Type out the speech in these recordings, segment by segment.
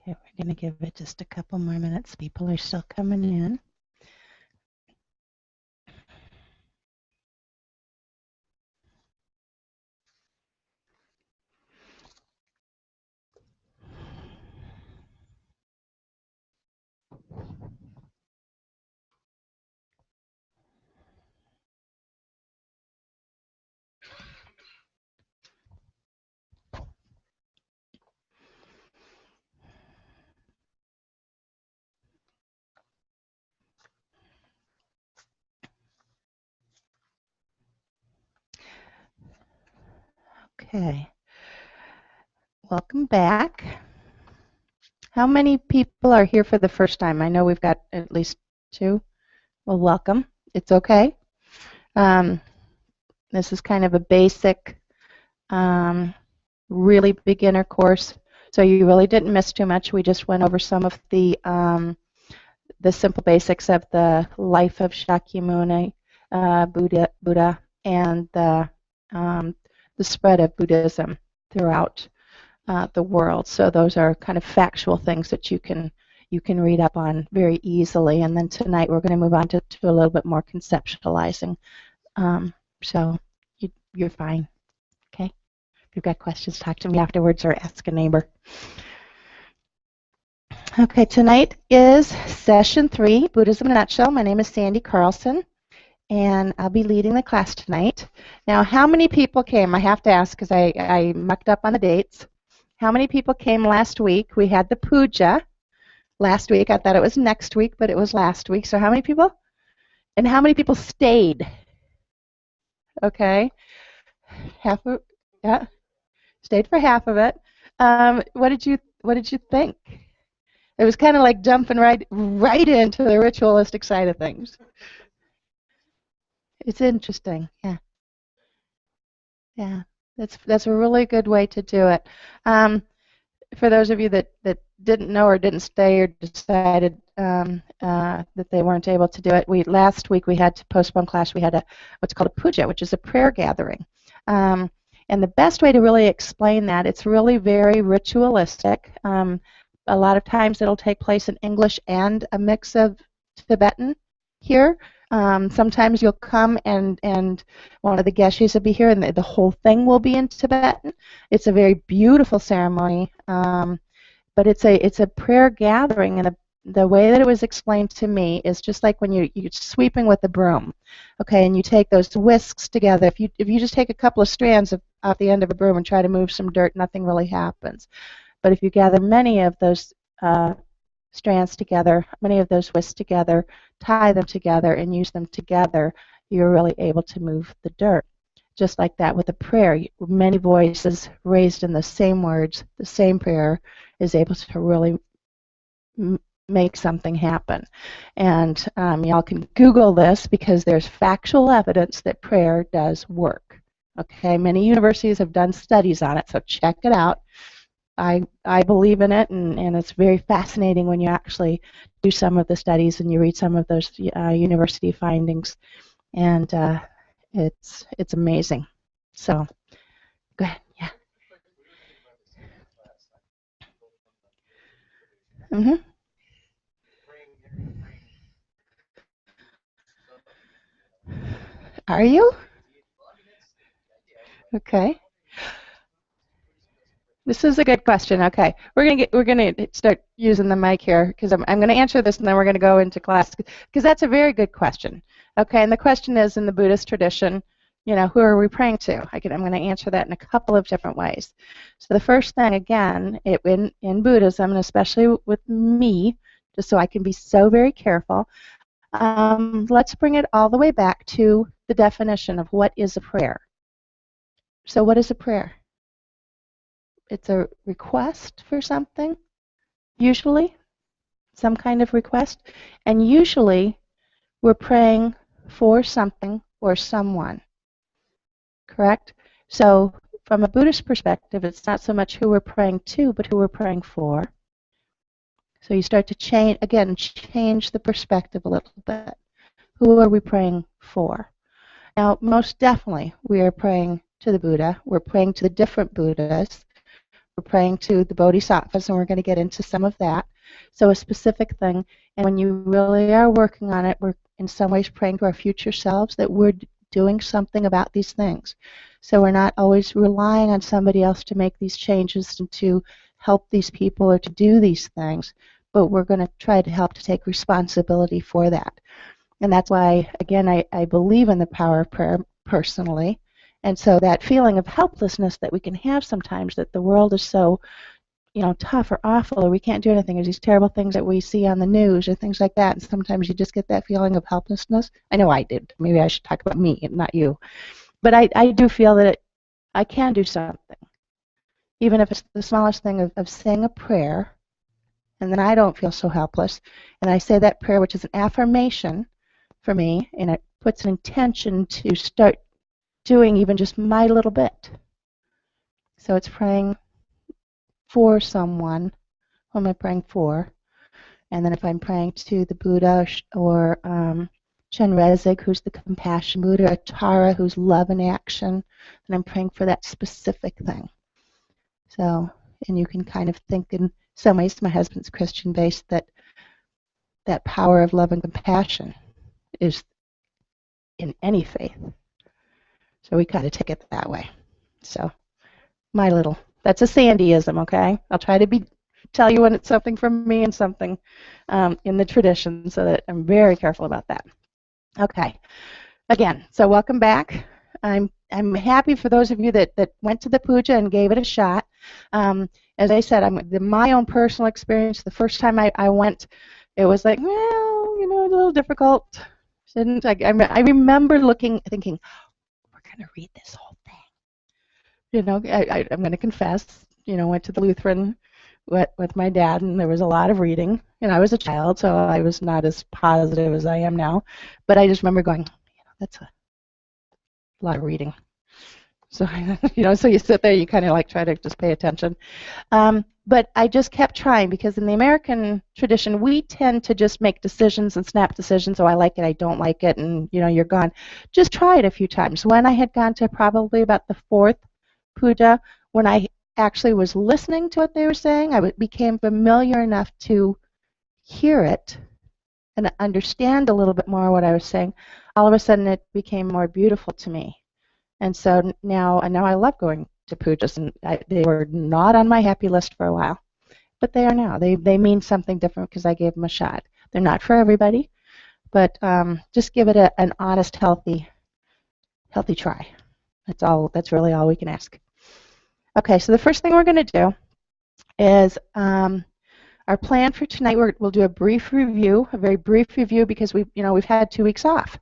Okay, we're going to give it just a couple more minutes. People are still coming in. Okay, welcome back. How many people are here for the first time? I know we've got at least 2. Well, welcome. It's okay. This is kind of a basic, really beginner course, so you really didn't miss too much. We just went over some of the simple basics of the life of Shakyamuni Buddha and the spread of Buddhism throughout the world. So those are kind of factual things that you can read up on very easily. And then tonight we're going to move on to a little bit more conceptualizing. So you're fine. Okay. If you've got questions, talk to me afterwards or ask a neighbor. Okay, tonight is session 3, Buddhism in a Nutshell. My name is Sandy Carlson, and I'll be leading the class tonight. Now, how many people came? I have to ask because I mucked up on the dates. How many people came last week? We had the puja last week. I thought it was next week, but it was last week. So how many people? And how many people stayed? Okay. Half of, yeah, stayed for half of it. What did you think? It was kind of like jumping right into the ritualistic side of things. It's interesting, yeah. Yeah, that's a really good way to do it. For those of you that didn't know or didn't stay or decided that they weren't able to do it, last week we had to postpone class. We had what's called a puja, which is a prayer gathering. And the best way to really explain that, it's really very ritualistic. A lot of times it'll take place in English and a mix of Tibetan here. Sometimes you'll come and one of the geshes will be here and the whole thing will be in Tibetan. It's a very beautiful ceremony, but it's a prayer gathering, and the way that it was explained to me is just like when you're sweeping with a broom, okay, and you take those whisks together. If you just take a couple of strands off the end of a broom and try to move some dirt, nothing really happens. But if you gather many of those strands together, many of those whisks together, tie them together and use them together, you're really able to move the dirt. Just like that with a prayer, many voices raised in the same words, the same prayer is able to really make something happen. And y'all can Google this because there's factual evidence that prayer does work. Okay, many universities have done studies on it, so check it out. I believe in it, and it's very fascinating when you actually do some of the studies and you read some of those university findings, and it's amazing. So, go ahead. Yeah. Mm-hmm. Are you? Okay. This is a good question. Okay, we're gonna start using the mic here because I'm gonna answer this and then we're gonna go into class because that's a very good question. Okay, and the question is, in the Buddhist tradition, who are we praying to? I'm gonna answer that in a couple of different ways. So the first thing, again, in Buddhism, and especially with me, just so I can be so very careful, let's bring it all the way back to the definition of what is a prayer. So what is a prayer? It's a request for something, usually, some kind of request. And usually, we're praying for something or someone, correct? So from a Buddhist perspective, it's not so much who we're praying to, but who we're praying for. So you start to change the perspective a little bit. Who are we praying for? Now, most definitely, we are praying to the Buddha. We're praying to the different Buddhas. we're praying to the Bodhisattvas, and we're going to get into some of that. So a specific thing. And when you really are working on it, we're in some ways praying to our future selves that we're doing something about these things. So we're not always relying on somebody else to make these changes and to help these people or to do these things, but we're going to try to help to take responsibility for that. And that's why, again, I believe in the power of prayer personally. And so that feeling of helplessness that we can have sometimes, that the world is so, tough or awful, or we can't do anything, or these terrible things that we see on the news or things like that, and sometimes you just get that feeling of helplessness. I know I did. Maybe I should talk about me and not you. But I do feel that I can do something, even if it's the smallest thing of saying a prayer, and then I don't feel so helpless. And I say that prayer, which is an affirmation for me, and it puts an intention to start doing even just my little bit. So it's praying for someone. Who am I praying for? And then if I'm praying to the Buddha or Chenrezig, who's the compassion Buddha, or Tara, who's love in action, then I'm praying for that specific thing. So, and you can kind of think in some ways, my husband's Christian-based, that power of love and compassion is in any faith. So we kind of take it that way. So that's a Sandyism, okay? I'll try to tell you when it's something from me and something in the tradition, so that I'm very careful about that. Okay. Again, so welcome back. I'm happy for those of you that went to the puja and gave it a shot. As I said, my own personal experience, the first time I went, it was like, well, a little difficult. I remember thinking, we're going to read this whole thing. I'm going to confess, went to the Lutheran with my dad, and there was a lot of reading. And I was a child, so I was not as positive as I am now. But I just remember going, that's a lot of reading. So, so you sit there, you kind of like try to just pay attention. But I just kept trying, because in the American tradition, we tend to just make decisions and snap decisions. Oh, I like it, I don't like it, and you're gone. Just try it a few times. When I had gone to probably about the fourth puja, when I actually was listening to what they were saying, I became familiar enough to hear it and understand a little bit more what I was saying. All of a sudden, it became more beautiful to me. And so now I love going to pujas, and they were not on my happy list for a while, but they are now. They mean something different because I gave them a shot. They're not for everybody, but just give it an honest, healthy try. That's really all we can ask. Okay, so the first thing we're going to do is our plan for tonight. We'll do a very brief review, because we've had 2 weeks off.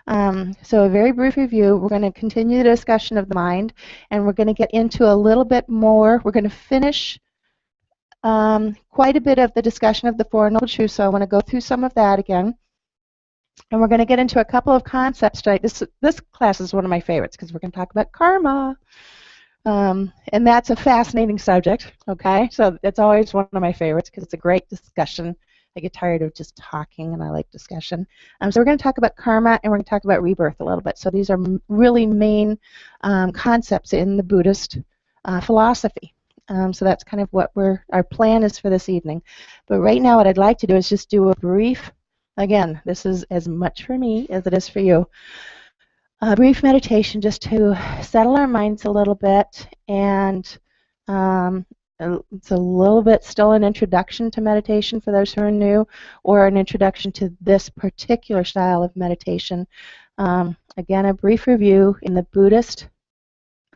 So a very brief review. We're going to continue the discussion of the mind, and we're going to get into a little bit more. We're going to finish quite a bit of the discussion of the Four Noble Truths, so I want to go through some of that again. And we're going to get into a couple of concepts tonight. This class is one of my favorites, because we're going to talk about karma. And that's a fascinating subject, okay? So it's always one of my favorites, because it's a great discussion. I get tired of just talking, and I like discussion. So we're going to talk about karma, and we're going to talk about rebirth a little bit. So these are really main concepts in the Buddhist philosophy. So that's kind of what our plan is for this evening. But right now, what I'd like to do is just do a brief, again, this is as much for me as it is for you, a brief meditation just to settle our minds a little bit, and it's a little bit still an introduction to meditation for those who are new, or an introduction to this particular style of meditation. Again, a brief review in the Buddhist,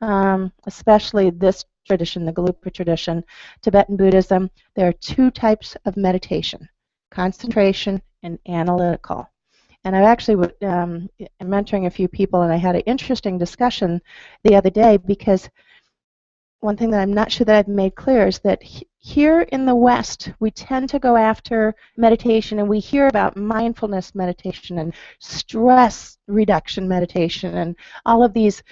especially this tradition, the Gelugpa tradition, Tibetan Buddhism. There are 2 types of meditation: concentration and analytical. And I actually am mentoring a few people, and I had an interesting discussion the other day, because one thing that I'm not sure that I've made clear is that here in the West, we tend to go after meditation, and we hear about mindfulness meditation and stress reduction meditation and all of these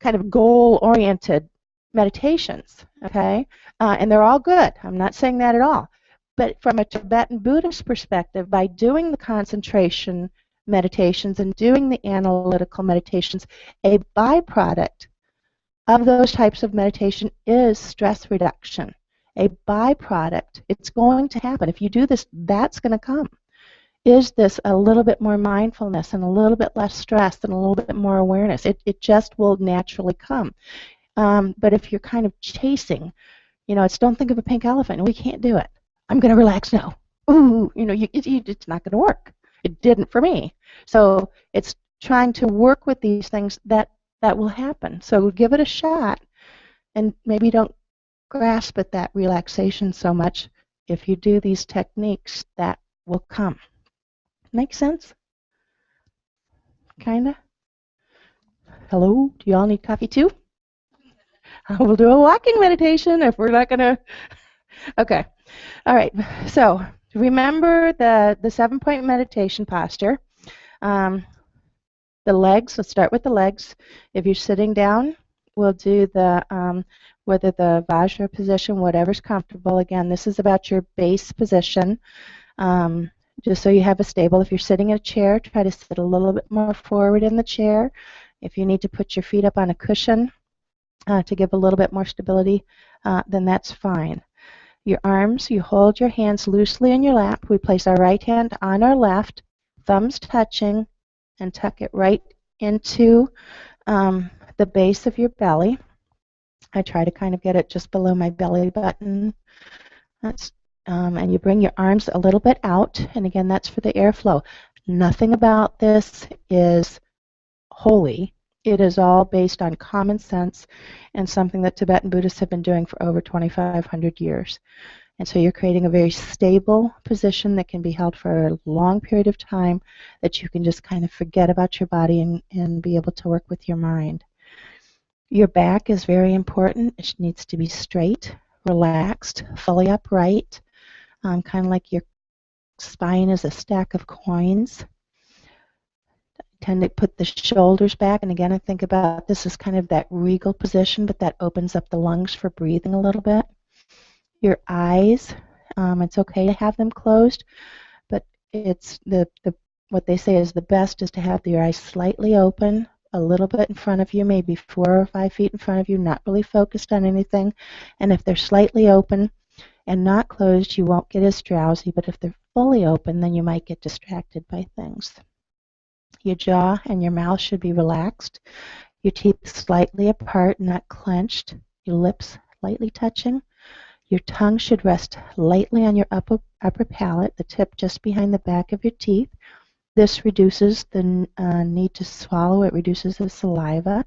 kind of goal-oriented meditations, okay? And they're all good. I'm not saying that at all. But from a Tibetan Buddhist perspective, by doing the concentration meditations and doing the analytical meditations, a byproduct of those types of meditation is stress reduction. A byproduct, it's going to happen. If you do this, that's going to come. Is this a little bit more mindfulness and a little bit less stress and a little bit more awareness? It just will naturally come. But if you're kind of chasing, it's don't think of a pink elephant. We can't do it. I'm going to relax now. Ooh, it's not going to work. It didn't for me. So it's trying to work with these things that will happen. So give it a shot, and maybe don't grasp at that relaxation so much. If you do these techniques, that will come. Make sense? Kinda? Hello? Do y'all need coffee too? We'll do a walking meditation if we're not gonna. Okay. All right. So remember the 7-point meditation posture. The legs. Let's start with the legs. If you're sitting down, we'll do the whether the Vajra position, whatever's comfortable. Again, this is about your base position. Just so you have a stable. If you're sitting in a chair, try to sit a little bit more forward in the chair. If you need to put your feet up on a cushion to give a little bit more stability, then that's fine. Your arms, you hold your hands loosely in your lap. We place our right hand on our left, thumbs touching, and tuck it right into the base of your belly. I try to kind of get it just below my belly button. And you bring your arms a little bit out, and again, that's for the airflow. Nothing about this is holy. It is all based on common sense and something that Tibetan Buddhists have been doing for over 2,500 years. And so you're creating a very stable position that can be held for a long period of time, that you can just kind of forget about your body and be able to work with your mind. Your back is very important. It needs to be straight, relaxed, fully upright, kind of like your spine is a stack of coins. Tend to put the shoulders back, and again, I think about this as kind of that regal position, but that opens up the lungs for breathing a little bit. Your eyes, it's okay to have them closed, but it's what they say is the best is to have your eyes slightly open, a little bit in front of you, maybe 4 or 5 feet in front of you, not really focused on anything. And if they're slightly open and not closed, you won't get as drowsy, but if they're fully open, then you might get distracted by things. Your jaw and your mouth should be relaxed. Your teeth slightly apart, not clenched. Your lips lightly touching. Your tongue should rest lightly on your upper palate, the tip just behind the back of your teeth. This reduces the need to swallow. It reduces the saliva.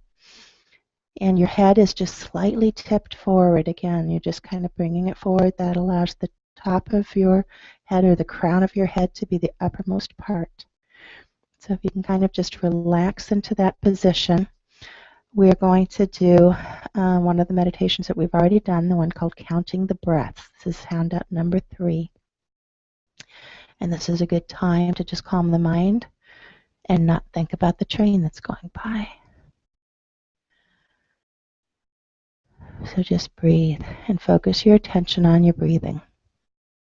And your head is just slightly tipped forward. Again, you're just kind of bringing it forward. That allows the top of your head or the crown of your head to be the uppermost part. So if you can kind of just relax into that position, we're going to do one of the meditations that we've already done, the one called Counting the Breaths. This is handout number 3. And this is a good time to just calm the mind and not think about the train that's going by. So just breathe and focus your attention on your breathing.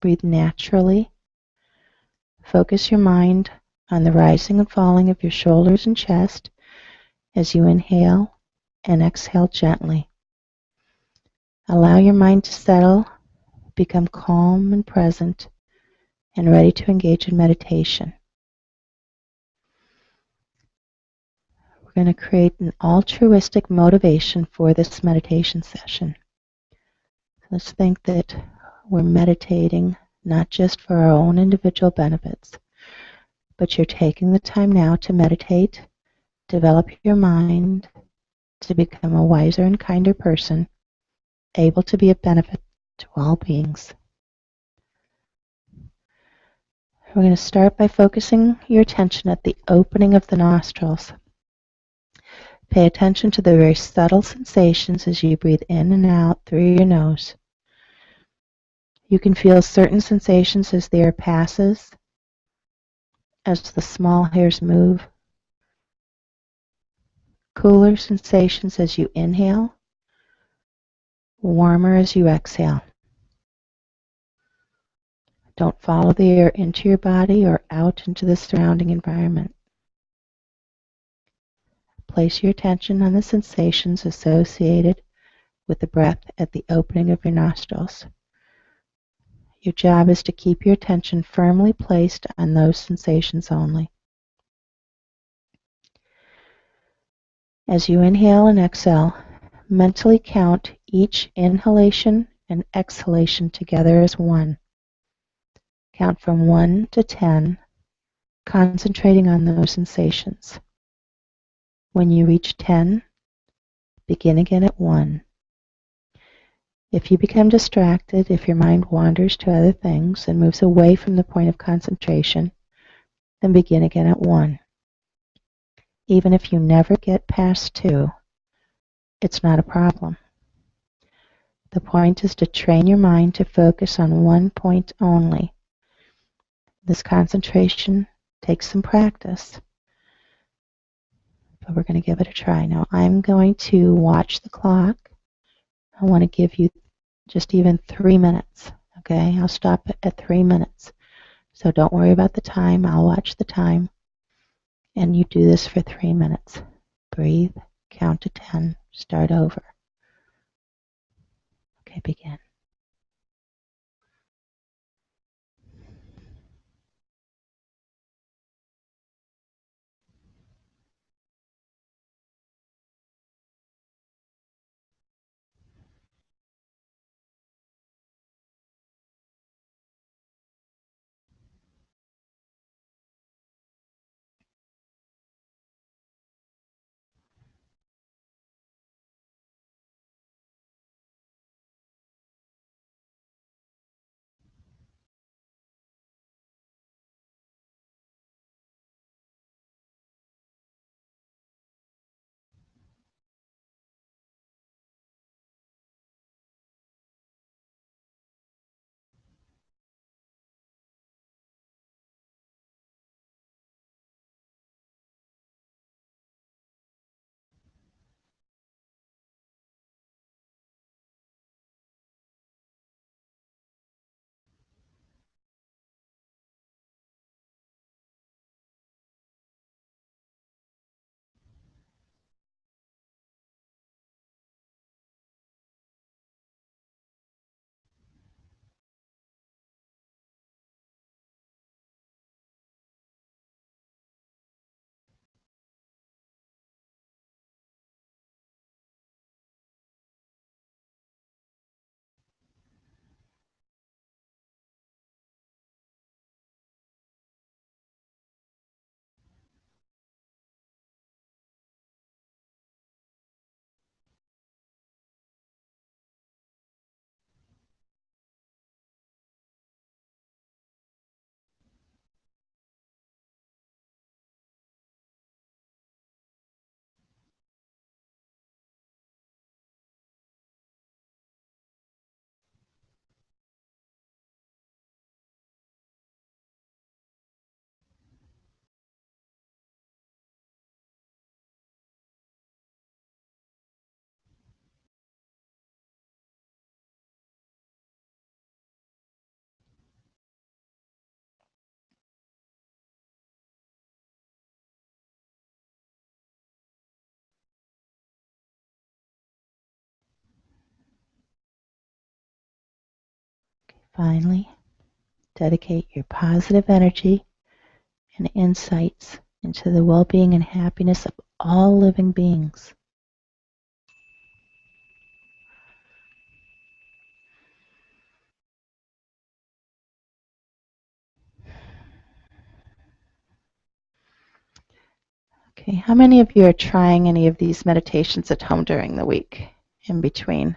Breathe naturally. Focus your mind on the rising and falling of your shoulders and chest as you inhale and exhale gently. Allow your mind to settle, become calm and present, and ready to engage in meditation. We're going to create an altruistic motivation for this meditation session. Let's think that we're meditating not just for our own individual benefits, but you're taking the time now to meditate, develop your mind, to become a wiser and kinder person, able to be of benefit to all beings. We're going to start by focusing your attention at the opening of the nostrils. Pay attention to the very subtle sensations as you breathe in and out through your nose. You can feel certain sensations as the air passes, as the small hairs move. Cooler sensations as you inhale, warmer as you exhale. Don't follow the air into your body or out into the surrounding environment. place your attention on the sensations associated with the breath at the opening of your nostrils. Your job is to keep your attention firmly placed on those sensations only. As you inhale and exhale, mentally count each inhalation and exhalation together as one. Count from 1 to 10, concentrating on those sensations. When you reach 10, begin again at 1. If you become distracted, if your mind wanders to other things and moves away from the point of concentration, then begin again at 1. Even if you never get past 2, it's not a problem. The point is to train your mind to focus on one point only. This concentration takes some practice, but we're going to give it a try. Now I'm going to watch the clock. I want to give you just even 3 minutes. Okay, I'll stop at 3 minutes. So don't worry about the time. I'll watch the time. And you do this for 3 minutes. Breathe, count to 10, start over. Okay, begin. Finally, dedicate your positive energy and insights into the well-being and happiness of all living beings. Okay, how many of you are trying any of these meditations at home during the week in between?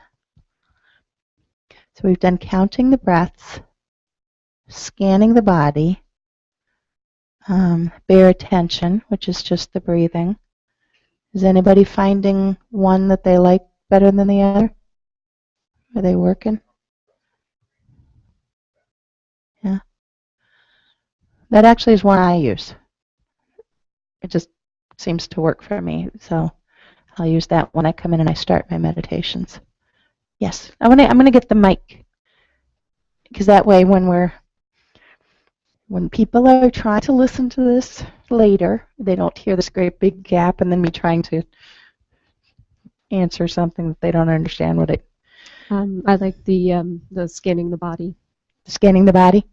So we've done counting the breaths, scanning the body, bare attention, which is just the breathing. Is anybody finding one that they like better than the other? Are they working? Yeah. That actually is one I use. It just seems to work for me. So I'll use that when I come in and I start my meditations. Yes, I'm gonna get the mic, because that way when we're when people are trying to listen to this later, they don't hear this great big gap and then me trying to answer something that they don't understand what it. I like the scanning the body. Scanning the body.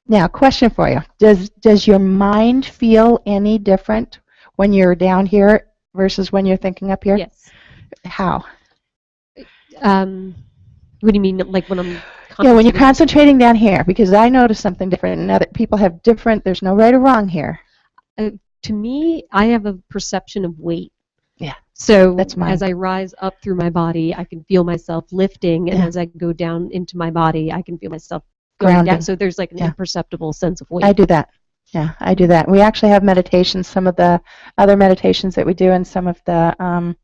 Now, question for you: Does your mind feel any different when you're down here versus when you're thinking up here? Yes. How? What do you mean, like when I'm Yeah, when you're concentrating down here, because I notice something different, and other people have different. There's no right or wrong here. To me, I have a perception of weight. Yeah. So That's mine. as I rise up through my body, I can feel myself lifting, and as I go down into my body, I can feel myself going grounding down. So there's like an imperceptible sense of weight. I do that. Yeah, I do that. We actually have meditations. Some of the other meditations that we do, and some of the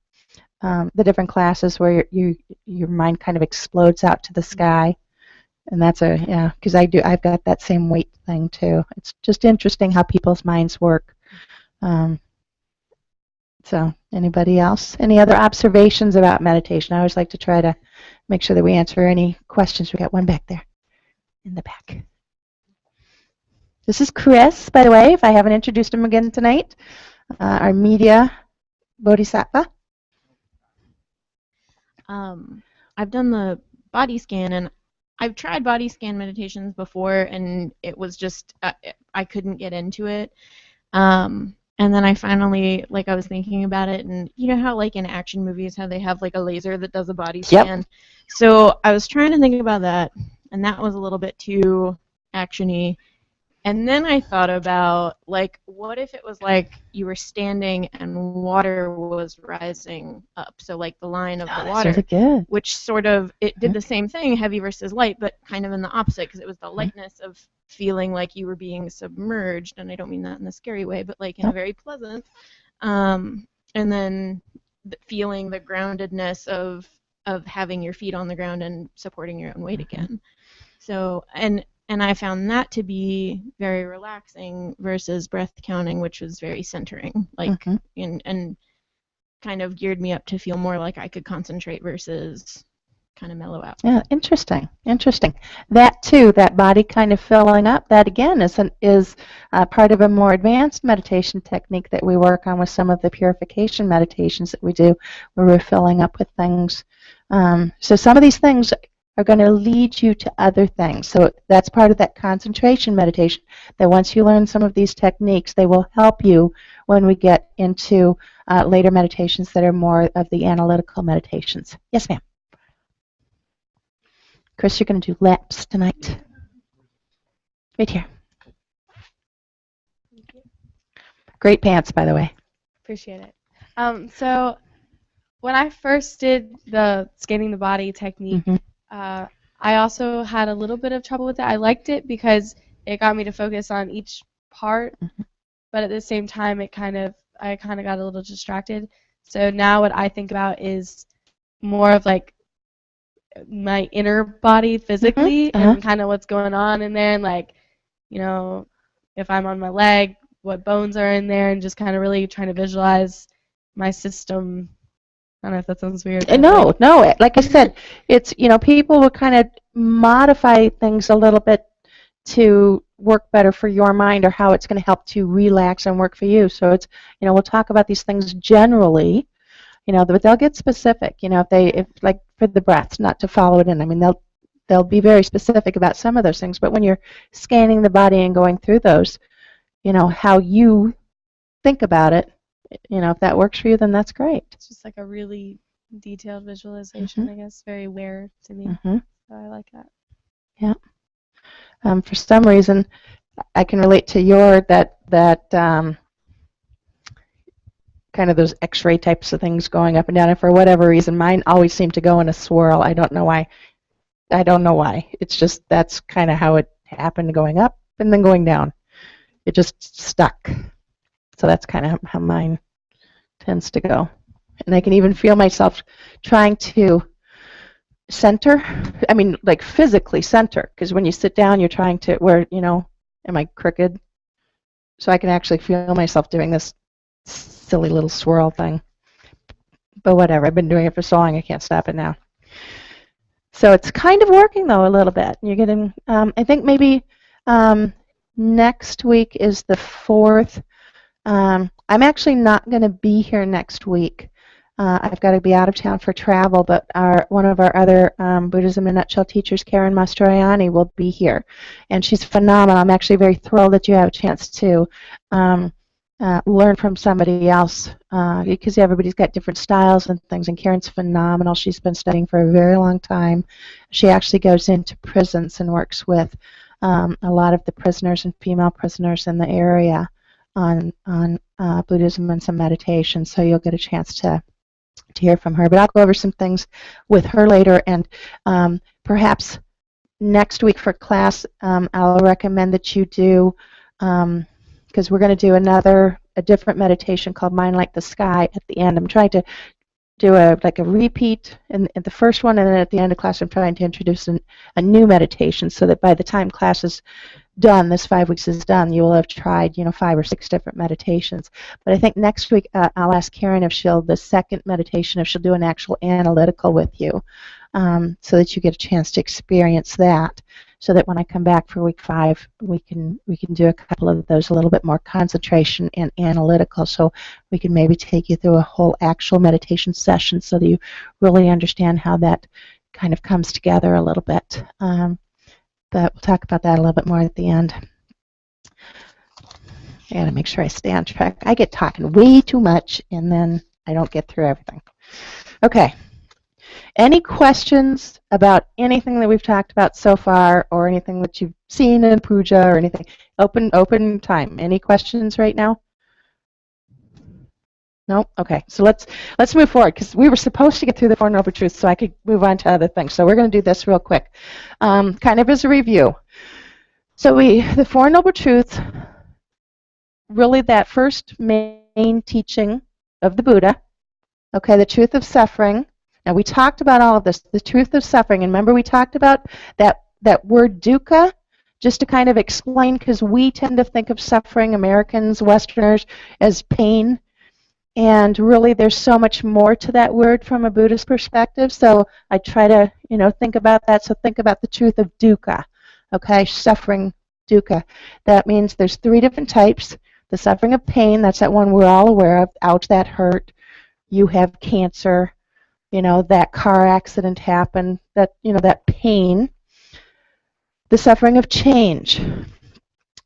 different classes where your mind kind of explodes out to the sky, and that's because I've got that same weight thing too. It's just interesting how people's minds work. So, anybody else? Any other observations about meditation? I always like to try to make sure that we answer any questions. We got one back there in the back. This is Chris, by the way, if I haven't introduced him again tonight, our media bodhisattva. I've done the body scan, and I've tried body scan meditations before, and it was just, I couldn't get into it. And then I finally, I was thinking about it, and you know how, in action movies, how they have, a laser that does a body scan? Yep. So I was trying to think about that, and that was a little bit too action-y. And then I thought about, what if it was you were standing and water was rising up? So, the line of the water, really good. Which sort of, it did the same thing, heavy versus light, but kind of in the opposite, because it was the lightness of feeling like you were being submerged, and I don't mean that in a scary way, but, in a very pleasant. And then feeling the groundedness of having your feet on the ground and supporting your own weight again. So, and I found that to be very relaxing versus breath counting, which was very centering, and kind of geared me up to feel more like I could concentrate versus kind of mellow out. Yeah, interesting. That too, that body kind of filling up, that again is part of a more advanced meditation technique that we work on with some of the purification meditations that we do, where we're filling up with things. So some of these things are going to lead you to other things. So that's part of that concentration meditation, that once you learn some of these techniques, they will help you when we get into later meditations that are more of the analytical meditations. Yes, ma'am. Chris, you're going to do laps tonight. Right here. Thank you. Great pants, by the way. Appreciate it. So when I first did the scanning the body technique, I also had a little bit of trouble with it. I liked it because it got me to focus on each part, but at the same time, I kind of got a little distracted. So now what I think about is more of my inner body physically and kind of what's going on in there, and if I'm on my leg, what bones are in there, and just kind of really trying to visualize my system. I don't know if that sounds weird. No. Like I said, it's, people will kind of modify things a little bit to work better for your mind, or how it's going to help to relax and work for you. So it's, we'll talk about these things generally, but they'll get specific, if like for the breaths, not to follow it in. I mean, they'll be very specific about some of those things, but when you're scanning the body and going through those, how you think about it, if that works for you, then that's great. It's just a really detailed visualization, I guess, very aware to me. So I like that. Yeah. For some reason, I can relate to your that kind of those X-ray types of things going up and down, and for whatever reason, mine always seem to go in a swirl. I don't know why. It's just that's kind of how it happened, going up and then going down. It just stuck. So that's kind of how mine tends to go. And I can even feel myself trying to center. I mean, physically center, because when you sit down, you're trying to, am I crooked? So I can actually feel myself doing this silly little swirl thing. But whatever, I've been doing it for so long, I can't stop it now. So it's kind of working, though, a little bit. You're getting, I think maybe next week is the 4th. I'm actually not going to be here next week. I've got to be out of town for travel, but one of our other Buddhism in a Nutshell teachers, Karen Mastroianni, will be here. And she's phenomenal. I'm actually very thrilled that you have a chance to learn from somebody else because everybody's got different styles and things. And Karen's phenomenal. She's been studying for a very long time. She actually goes into prisons and works with a lot of the prisoners and female prisoners in the area on Buddhism and some meditation. So you'll get a chance to hear from her. But I'll go over some things with her later, and perhaps next week for class, I'll recommend that you do, because we're going to do a different meditation called Mind Like the Sky at the end. I'm trying to do a repeat in the first one, and then at the end of class I'm trying to introduce a new meditation so that by the time class is done, this 5 weeks is done, you will have tried 5 or 6 different meditations. But I think next week I'll ask Karen if the second meditation, if she'll do an actual analytical with you, so that you get a chance to experience that, so that when I come back for week 5, we can do a couple of those, a little bit more concentration and analytical, so we can maybe take you through a whole actual meditation session so that you really understand how that kind of comes together a little bit. But we'll talk about that a little bit more at the end. I gotta make sure I stay on track. I get talking way too much and then I don't get through everything. Okay. Any questions about anything that we've talked about so far, or anything that you've seen in puja or anything? Open time. Any questions right now? No? Okay. So let's move forward, because we were supposed to get through the Four Noble Truths so I could move on to other things. So we're going to do this real quick, kind of as a review. So the Four Noble Truths, really that first main teaching of the Buddha, okay, the truth of suffering. Now we talked about all of this, the truth of suffering, and remember we talked about that word dukkha, just to kind of explain, because we tend to think of suffering, Americans, Westerners, as pain. And really, there's so much more to that word from a Buddhist perspective. So I try to, think about that. So think about the truth of dukkha, okay? Suffering, dukkha. That means there's 3 different types. The suffering of pain, that's that one we're all aware of. Ouch, that hurt. You have cancer. That car accident happened. That pain. The suffering of change.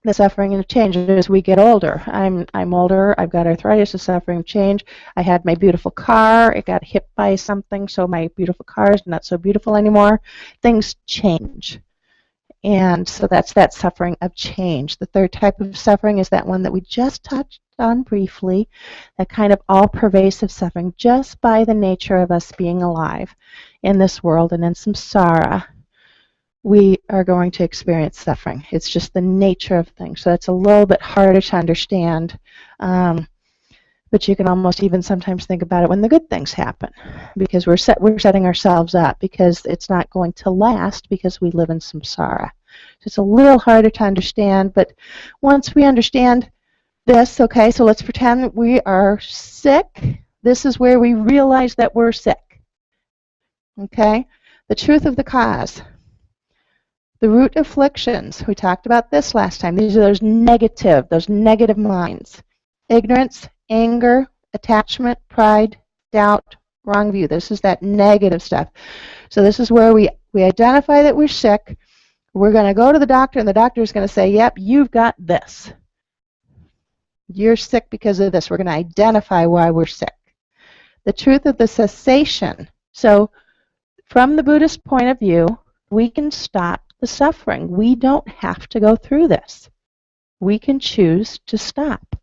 The suffering of change as we get older. I'm older. I've got arthritis. The suffering of change. I had my beautiful car. It got hit by something, so my beautiful car is not so beautiful anymore. Things change, and so that's that suffering of change. The third type of suffering is that one that we just touched on briefly. That kind of all-pervasive suffering, just by the nature of us being alive in this world and in samsara. We are going to experience suffering. It's just the nature of things. So it's a little bit harder to understand, but you can almost even sometimes think about it when the good things happen, because we're setting ourselves up, because it's not going to last, because we live in samsara. So it's a little harder to understand, but once we understand this, okay, so let's pretend that we are sick. This is where we realize that we're sick. Okay? The truth of the cause. The root afflictions, we talked about this last time. These are those negative minds. Ignorance, anger, attachment, pride, doubt, wrong view. This is that negative stuff. So this is where we identify that we're sick. We're going to go to the doctor, and the doctor is going to say, yep, you've got this. You're sick because of this. We're going to identify why we're sick. The truth of the cessation. So from the Buddhist point of view, we can stop the suffering. We don't have to go through this. We can choose to stop.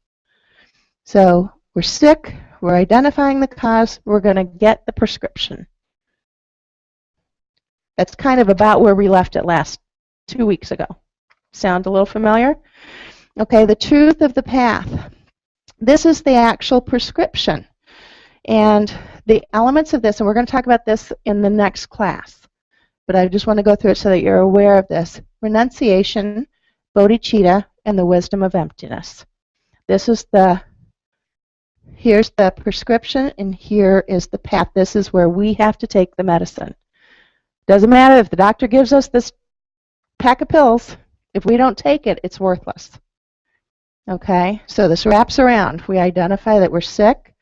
So we're sick, we're identifying the cause, we're going to get the prescription. That's kind of about where we left it last 2 weeks ago. Sound a little familiar? Okay, the truth of the path. This is the actual prescription. And the elements of this, and we're going to talk about this in the next class, but I just want to go through it so that you're aware of this. Renunciation, bodhicitta, and the wisdom of emptiness. This is here's the prescription, and here is the path. This is where we have to take the medicine. Doesn't matter if the doctor gives us this pack of pills. If we don't take it, it's worthless. Okay, so this wraps around. We identify that we're sick.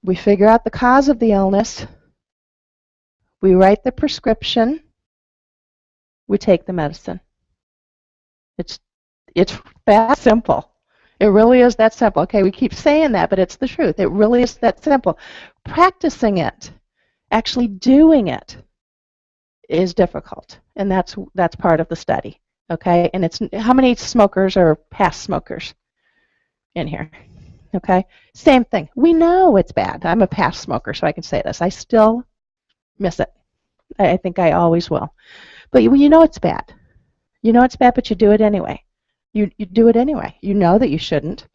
We figure out the cause of the illness. We write the prescription. We take the medicine. It's that simple. It really is that simple. Okay, we keep saying that, but it's the truth. It really is that simple. Practicing it, actually doing it, is difficult, and that's part of the study. Okay, and it's how many smokers are past smokers in here? Okay, same thing. We know it's bad. I'm a past smoker, so I can say this. I still miss it. I think I always will. But you know it's bad. You know it's bad, but you do it anyway. You do it anyway. You know that you shouldn't.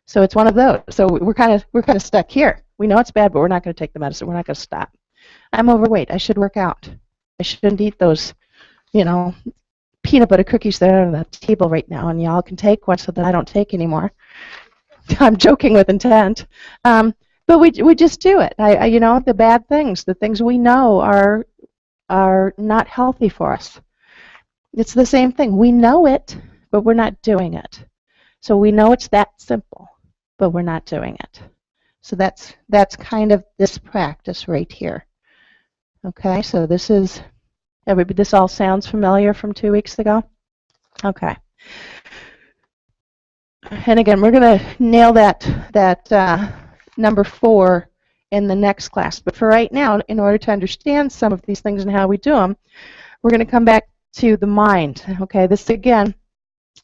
So it's one of those. So we're kind of stuck here. We know it's bad, but we're not going to take the medicine. We're not going to stop. I'm overweight. I should work out. I shouldn't eat those, peanut butter cookies that are on the table right now, and y'all can take one so that I don't take anymore. I'm joking with intent. But we just do it. The bad things, the things we know are not healthy for us. It's the same thing. We know it, but we're not doing it. So we know it's that simple, but we're not doing it. So that's kind of this practice right here. Okay, so this all sounds familiar from 2 weeks ago? Okay. And again, we're going to nail that number 4 in the next class. But for right now, in order to understand some of these things and how we do them, we're going to come back to the mind. Okay, this again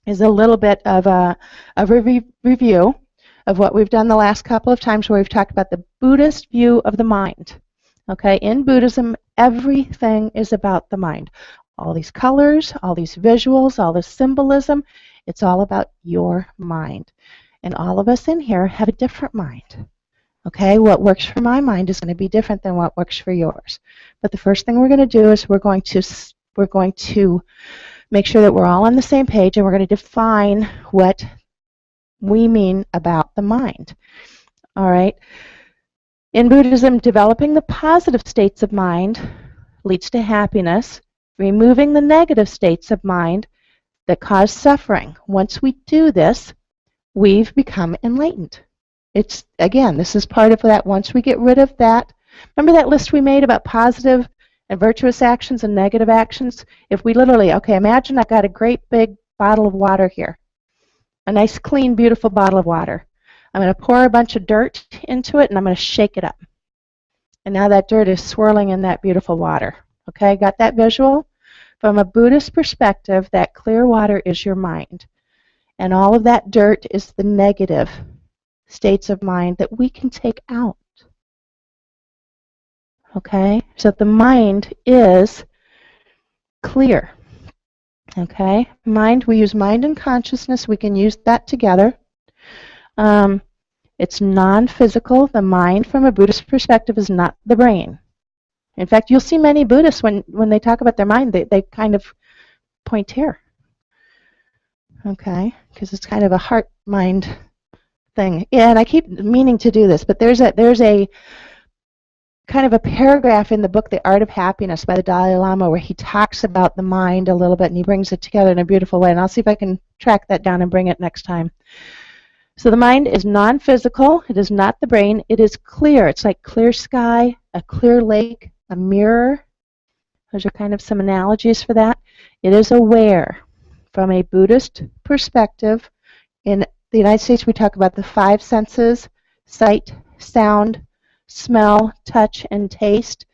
is a little bit of a review of what we've done the last couple of times, where we've talked about the Buddhist view of the mind. Okay, in Buddhism, everything is about the mind. All these colors, all these visuals, all this symbolism, it's all about your mind. And all of us in here have a different mind. Okay, what works for my mind is going to be different than what works for yours. But the first thing we're going to do is we're going to make sure that we're all on the same page, and we're going to define what we mean about the mind. All right. In Buddhism, developing the positive states of mind leads to happiness, removing the negative states of mind that cause suffering. Once we do this, we've become enlightened. It's, again, this is part of that. Once we get rid of that, remember that list we made about positive and virtuous actions and negative actions? If we literally, okay, imagine I've got a great big bottle of water here, a nice, clean, beautiful bottle of water. I'm going to pour a bunch of dirt into it, and I'm going to shake it up. And now that dirt is swirling in that beautiful water. Okay, got that visual? From a Buddhist perspective, that clear water is your mind. And all of that dirt is the negative states of mind that we can take out. Okay, so the mind is clear. Okay, mind, we use mind and consciousness. We can use that together. It's non-physical. The mind, from a Buddhist perspective, is not the brain. In fact, you'll see many Buddhists, when they talk about their mind, they kind of point here. Okay, because it's kind of a heart-mind thing. Yeah, and I keep meaning to do this, but there's a kind of a paragraph in the book, The Art of Happiness, by the Dalai Lama, where he talks about the mind a little bit, and he brings it together in a beautiful way. And I'll see if I can track that down and bring it next time. So the mind is non-physical. It is not the brain. It is clear. It's like clear sky, a clear lake, a mirror. Those are kind of some analogies for that. It is aware. From a Buddhist perspective, in the United States, we talk about the 5 senses: sight, sound, smell, touch, and taste.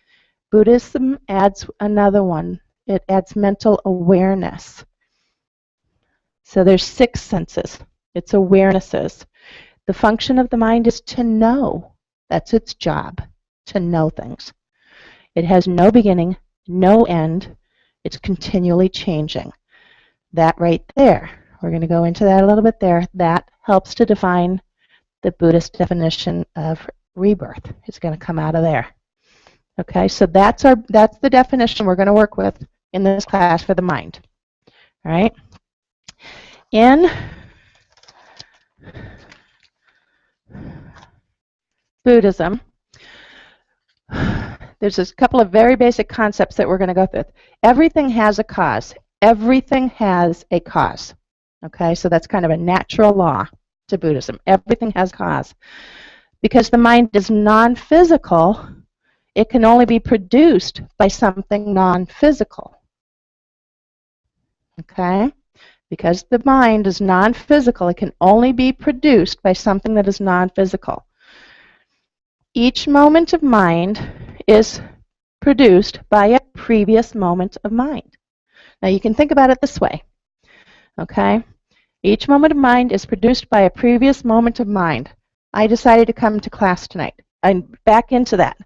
Buddhism adds another one. It adds mental awareness. So there's 6 senses. It's awarenesses. The function of the mind is to know. That's its job, to know things. It has no beginning, no end. It's continually changing. That right there, we're going to go into that a little bit there. That helps to define the Buddhist definition of rebirth. It's going to come out of there. Okay, so that's the definition we're going to work with in this class for the mind. All right. In Buddhism, there's a couple of very basic concepts that we're going to go through. Everything has a cause. everything has a cause. Okay, so that's kind of a natural law to Buddhism. Everything has cause. Because the mind is non-physical, it can only be produced by something non-physical. Okay? Because the mind is non-physical, it can only be produced by something that is non-physical. Each moment of mind is produced by a previous moment of mind. Now you can think about it this way. Okay? Each moment of mind is produced by a previous moment of mind. I decided to come to class tonight. I'm back into that.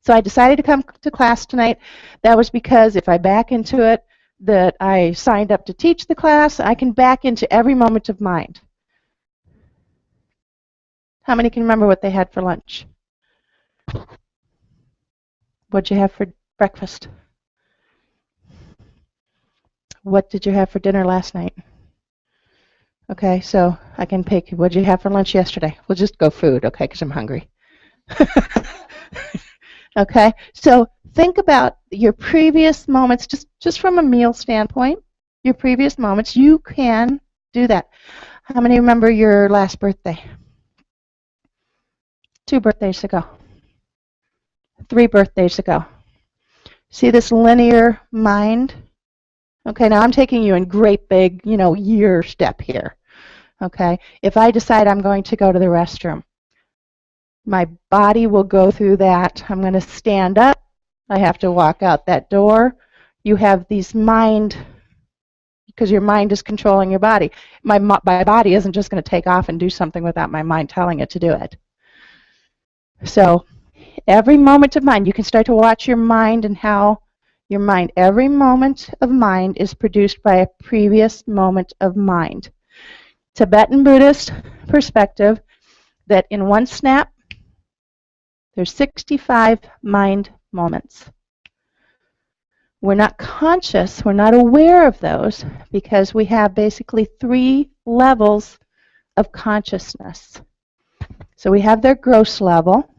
So I decided to come to class tonight. That was because if I back into it, that I signed up to teach the class, I can back into every moment of mind. How many can remember what they had for lunch? What'd you have for breakfast? What did you have for dinner last night? Okay, so I can pick, what did you have for lunch yesterday? We'll just go food, okay, because I'm hungry. Okay, so think about your previous moments, just from a meal standpoint, your previous moments, you can do that. How many remember your last birthday? 2 birthdays ago. 3 birthdays ago. See this linear mind? Okay, now I'm taking you in great big, year step here. Okay, if I decide I'm going to go to the restroom, my body will go through that. I'm going to stand up. I have to walk out that door. You have these mind, because your mind is controlling your body. My body isn't just going to take off and do something without my mind telling it to do it. So every moment of mind, you can start to watch your mind and how your mind, every moment of mind is produced by a previous moment of mind. Tibetan Buddhist perspective that in one snap, there's 65 mind moments. We're not conscious, we're not aware of those because we have basically 3 levels of consciousness. So we have their gross level.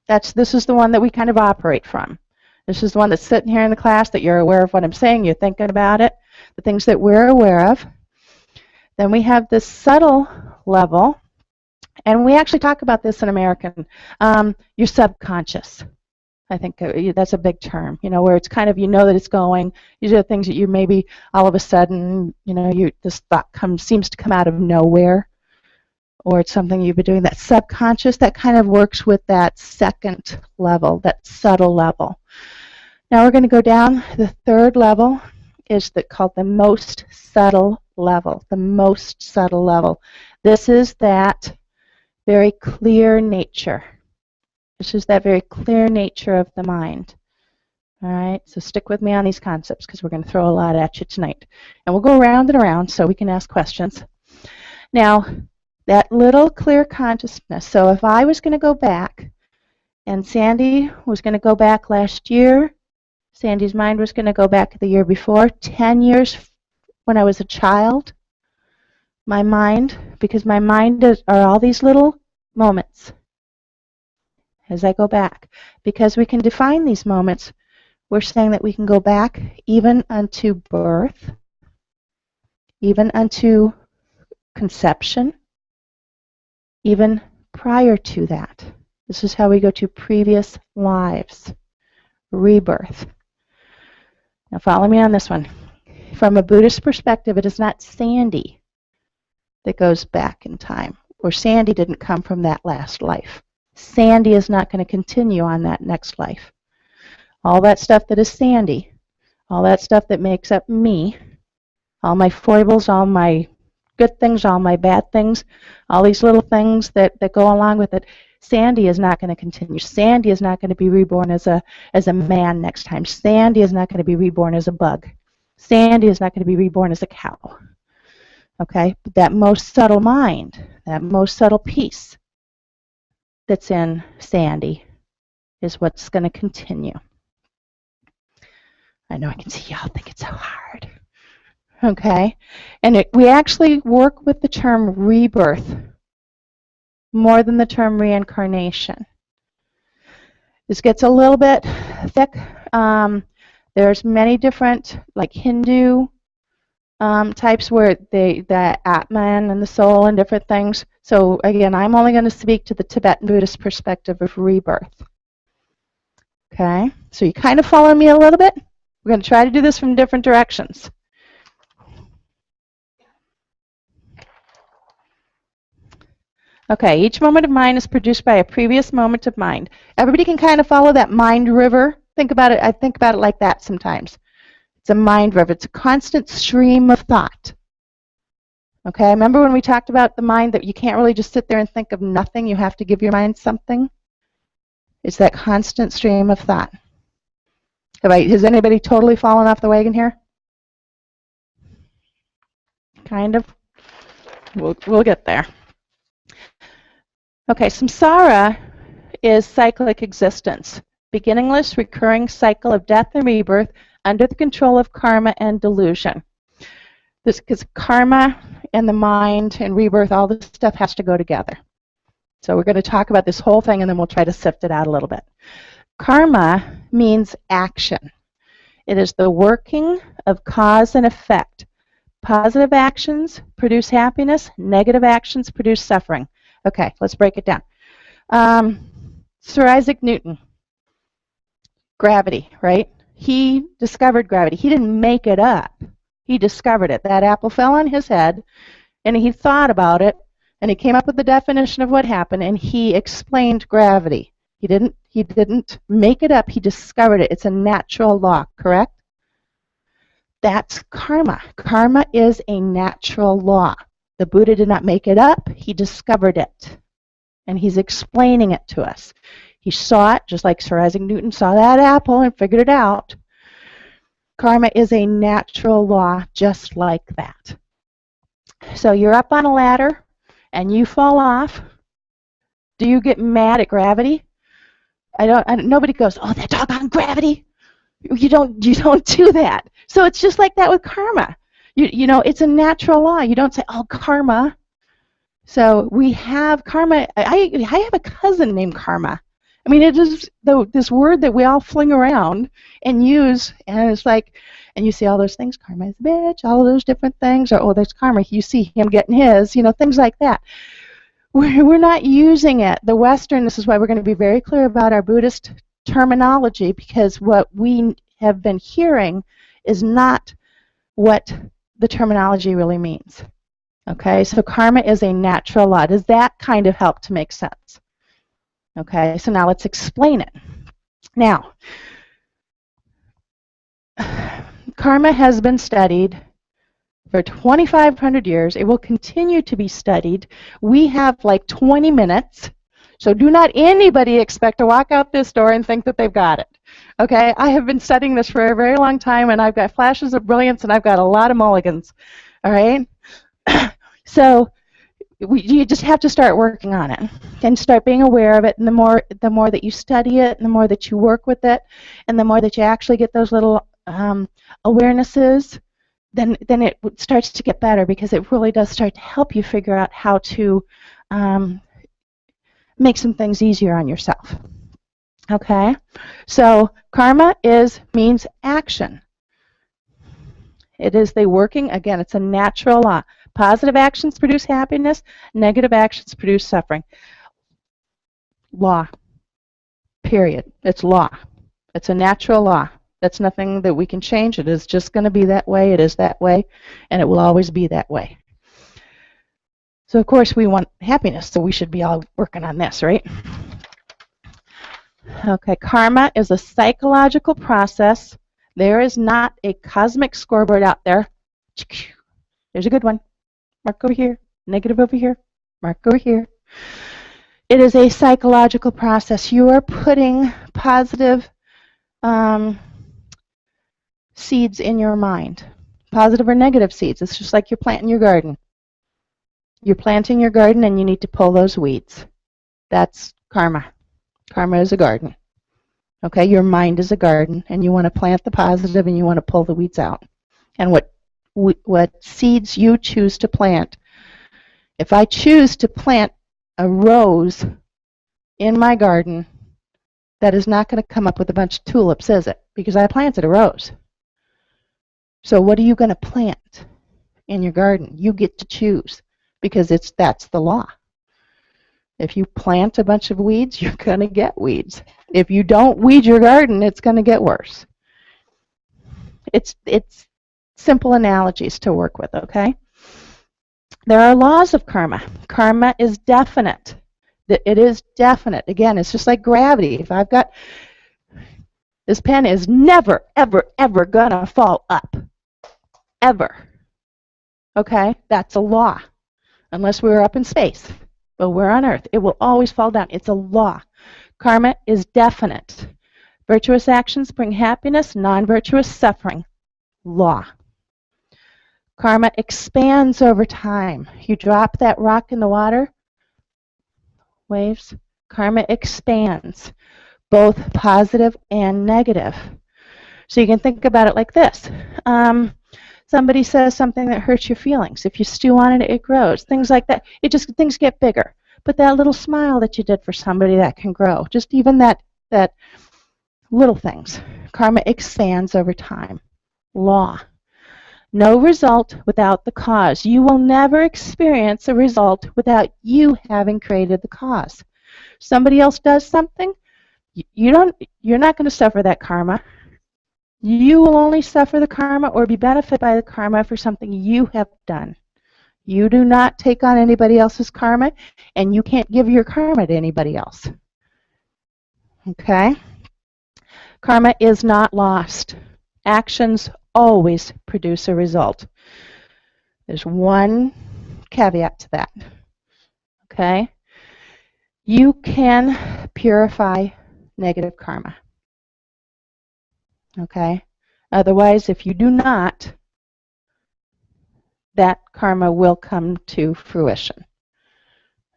This is the one that we kind of operate from. This is the one that's sitting here in the class that you're aware of what I'm saying, you're thinking about it, the things that we're aware of. Then we have the subtle level, and we actually talk about this in American, your subconscious. I think that's a big term, where it's kind of, that it's going. These are the things that you maybe all of a sudden, this thought seems to come out of nowhere, or it's something you've been doing. That subconscious, that kind of works with that second level, that subtle level. Now we're going to go down. The third level is called the most subtle level, the most subtle level. This is that very clear nature. This is that very clear nature of the mind. All right, so stick with me on these concepts because we're going to throw a lot at you tonight. And we'll go around and around so we can ask questions. Now, that little clear consciousness. So if I was going to go back, and Sandy was going to go back last year, Sandy's mind was going to go back the year before, 10 years when I was a child, my mind, because my mind are all these little moments as I go back. Because we can define these moments, we're saying that we can go back even unto birth, even unto conception, even prior to that. This is how we go to previous lives, rebirth. Now follow me on this one. From a Buddhist perspective, it is not Sandy that goes back in time, or Sandy didn't come from that last life. Sandy is not going to continue on that next life. All that stuff that is Sandy, all that stuff that makes up me, all my foibles, all my good things, all my bad things, all these little things that go along with it, Sandy is not going to continue. Sandy is not going to be reborn as a man next time. Sandy is not going to be reborn as a bug. Sandy is not going to be reborn as a cow. Okay? But that most subtle mind, that most subtle piece that's in Sandy is what's going to continue. I know I can see y'all think it's so hard. Okay? And we actually work with the term rebirth more than the term reincarnation. This gets a little bit thick. There's many different, like Hindu types where the Atman and the soul and different things. So again, I'm only going to speak to the Tibetan Buddhist perspective of rebirth. Okay, so you kind of follow me a little bit? We're going to try to do this from different directions. Okay, each moment of mind is produced by a previous moment of mind. Everybody can kind of follow that mind river. Think about it. I think about it like that sometimes. It's a mind river. It's a constant stream of thought. Okay, remember when we talked about the mind that you can't really just sit there and think of nothing. You have to give your mind something? It's that constant stream of thought. Has anybody totally fallen off the wagon here? Kind of. We'll get there. Okay, samsara is cyclic existence, beginningless, recurring cycle of death and rebirth under the control of karma and delusion. This because karma and the mind and rebirth, all this stuff has to go together. So we're going to talk about this whole thing and then we'll try to sift it out a little bit. Karma means action. It is the working of cause and effect. Positive actions produce happiness, negative actions produce suffering. Okay, let's break it down. Sir Isaac Newton, gravity, right? He discovered gravity. He didn't make it up. He discovered it. That apple fell on his head, and he thought about it, and he came up with the definition of what happened, and he explained gravity. He didn't make it up. He discovered it. It's a natural law, correct? That's karma. Karma is a natural law. The Buddha did not make it up. He discovered it. And he's explaining it to us. He saw it, just like Sir Isaac Newton saw that apple and figured it out. Karma is a natural law just like that. So you're up on a ladder and you fall off. Do you get mad at gravity? Nobody goes, oh, that doggone gravity. You don't do that. So it's just like that with karma. You know, it's a natural law. You don't say, oh, karma. So we have karma. I have a cousin named Karma. I mean, it is this word that we all fling around and use, and it's like, and you see all those things, karma is a bitch, all those different things, or, oh, there's karma. You see him getting his, things like that. We're not using it. The Western, this is why we're going to be very clear about our Buddhist terminology, because what we have been hearing is not what the terminology really means. Okay, so karma is a natural law. Does that kind of help to make sense? Okay, so now let's explain it. Now, karma has been studied for 2,500 years. It will continue to be studied. We have like 20 minutes, so do not anybody expect to walk out this door and think that they've got it. Okay, I have been studying this for a very long time, and I've got flashes of brilliance, and I've got a lot of mulligans. All right? So you just have to start working on it and start being aware of it. And the more that you study it, and the more that you work with it, and the more that you actually get those little awarenesses, then it starts to get better, because it really does start to help you figure out how to make some things easier on yourself. Okay, so karma means action. It is the working, again, it's a natural law. Positive actions produce happiness, negative actions produce suffering. Law, period. It's law. It's a natural law. That's nothing that we can change. It is just going to be that way. It is that way, and it will always be that way. So, of course, we want happiness, so we should be all working on this, right? Okay, karma is a psychological process. There is not a cosmic scoreboard out there. There's a good one. Mark over here. Negative over here. Mark over here. It is a psychological process. You are putting positive seeds in your mind. Positive or negative seeds. It's just like you're planting your garden. You're planting your garden and you need to pull those weeds. That's karma. Karma is a garden. Okay, your mind is a garden, and you want to plant the positive and you want to pull the weeds out. And what seeds you choose to plant. If I choose to plant a rose in my garden, that is not going to come up with a bunch of tulips, is it? Because I planted a rose. So what are you going to plant? in your garden. You get to choose because that's the law. If you plant a bunch of weeds, you're going to get weeds. If you don't weed your garden, it's going to get worse. It's simple analogies to work with, okay? There are laws of karma. Karma is definite. It is definite. Again, it's just like gravity. If I've got this pen is never, ever, ever going to fall up. Ever. Okay? That's a law. Unless we're up in space. But we're on Earth. It will always fall down. It's a law. Karma is definite. Virtuous actions bring happiness, non-virtuous suffering. Law. Karma expands over time. You drop that rock in the water, waves, karma expands, both positive and negative. So you can think about it like this. Somebody says something that hurts your feelings. If you stew on it, it grows. Things like that. Things get bigger. But that little smile that you did for somebody, that can grow. Just even that little things. Karma expands over time. Law. No result without the cause. You will never experience a result without you having created the cause. Somebody else does something, you're not going to suffer that karma. You will only suffer the karma or be benefited by the karma for something you have done. You do not take on anybody else's karma, and you can't give your karma to anybody else. Okay? Karma is not lost. Actions always produce a result. There's one caveat to that. Okay? You can purify negative karma. Okay? Otherwise, if you do not, that karma will come to fruition.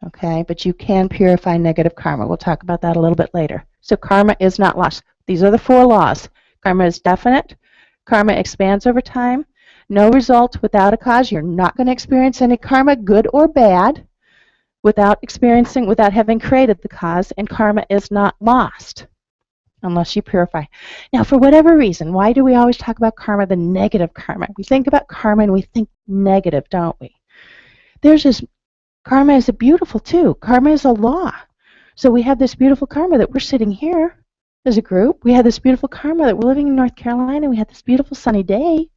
Okay? But you can purify negative karma. We'll talk about that a little bit later. So karma is not lost. These are the 4 laws. Karma is definite. Karma expands over time. No result without a cause. You're not going to experience any karma, good or bad, without having created the cause, and karma is not lost unless you purify. Now, for whatever reason, why do we always talk about karma, the negative karma? We think about karma and we think negative, don't we? Karma is beautiful too. Karma is a law. So we have this beautiful karma that we're sitting here as a group. We had this beautiful karma that we're living in North Carolina. We had this beautiful sunny day.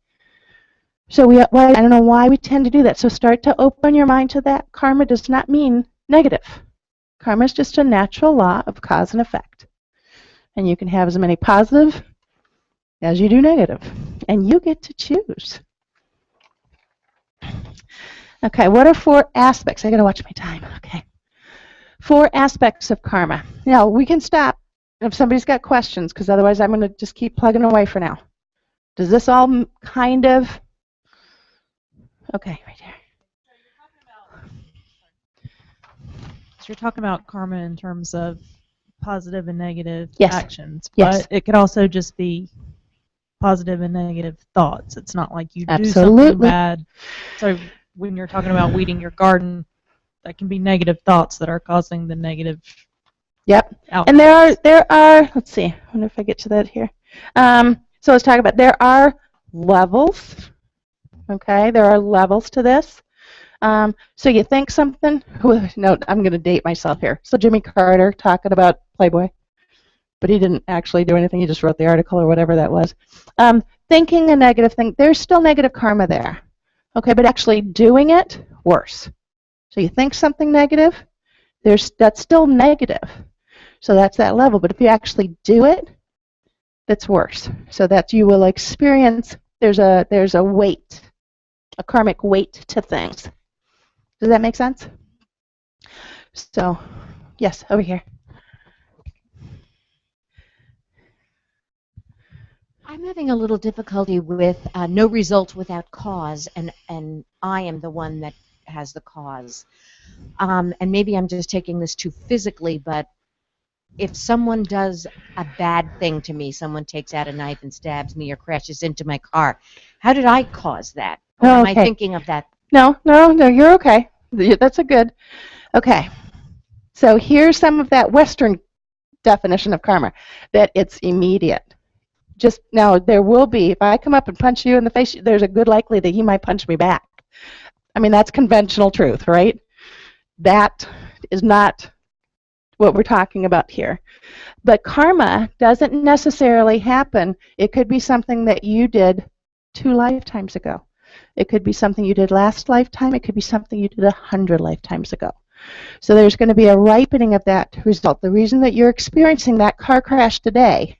So I don't know why we tend to do that. So start to open your mind to that. Karma does not mean negative. Karma is just a natural law of cause and effect. And you can have as many positive as you do negative. And you get to choose. Okay, what are 4 aspects? I got to watch my time. Okay. 4 aspects of karma. Now, we can stop if somebody's got questions, because otherwise I'm going to just keep plugging away for now. Does this all kind of... Okay, right here. So you're talking about karma in terms of positive and negative Yes. actions, Yes. but it could also just be positive and negative thoughts. It's not like you do something Absolutely. bad. So when you're talking about weeding your garden, that can be negative thoughts that are causing the negative Yep. outcomes. And there are, let's see, I wonder if I get to that here. So let's talk about, there are levels. Okay, there are levels to this. So you think something, no, I'm going to date myself here. So Jimmy Carter talking about Playboy, but he didn't actually do anything. He just wrote the article or whatever that was. Thinking a negative thing, there's still negative karma there. Okay, but actually doing it, worse. So you think something negative, that's still negative. So that's that level. But if you actually do it, that's worse. So that you will experience, there's a weight, a karmic weight to things. Does that make sense? So, yes, over here. I'm having a little difficulty with no result without cause, and I am the one that has the cause. And maybe I'm just taking this too physically, but if someone does a bad thing to me, someone takes out a knife and stabs me or crashes into my car, how did I cause that? Or am I thinking of that? No, you're okay. That's a good. Okay. So here's some of that Western definition of karma, that it's immediate. Just now, there will be, if I come up and punch you in the face, there's a good likelihood that he might punch me back. I mean, that's conventional truth, right? That is not what we're talking about here. But karma doesn't necessarily happen. It could be something that you did 2 lifetimes ago. It could be something you did last lifetime. It could be something you did 100 lifetimes ago. So there's going to be a ripening of that result. The reason that you're experiencing that car crash today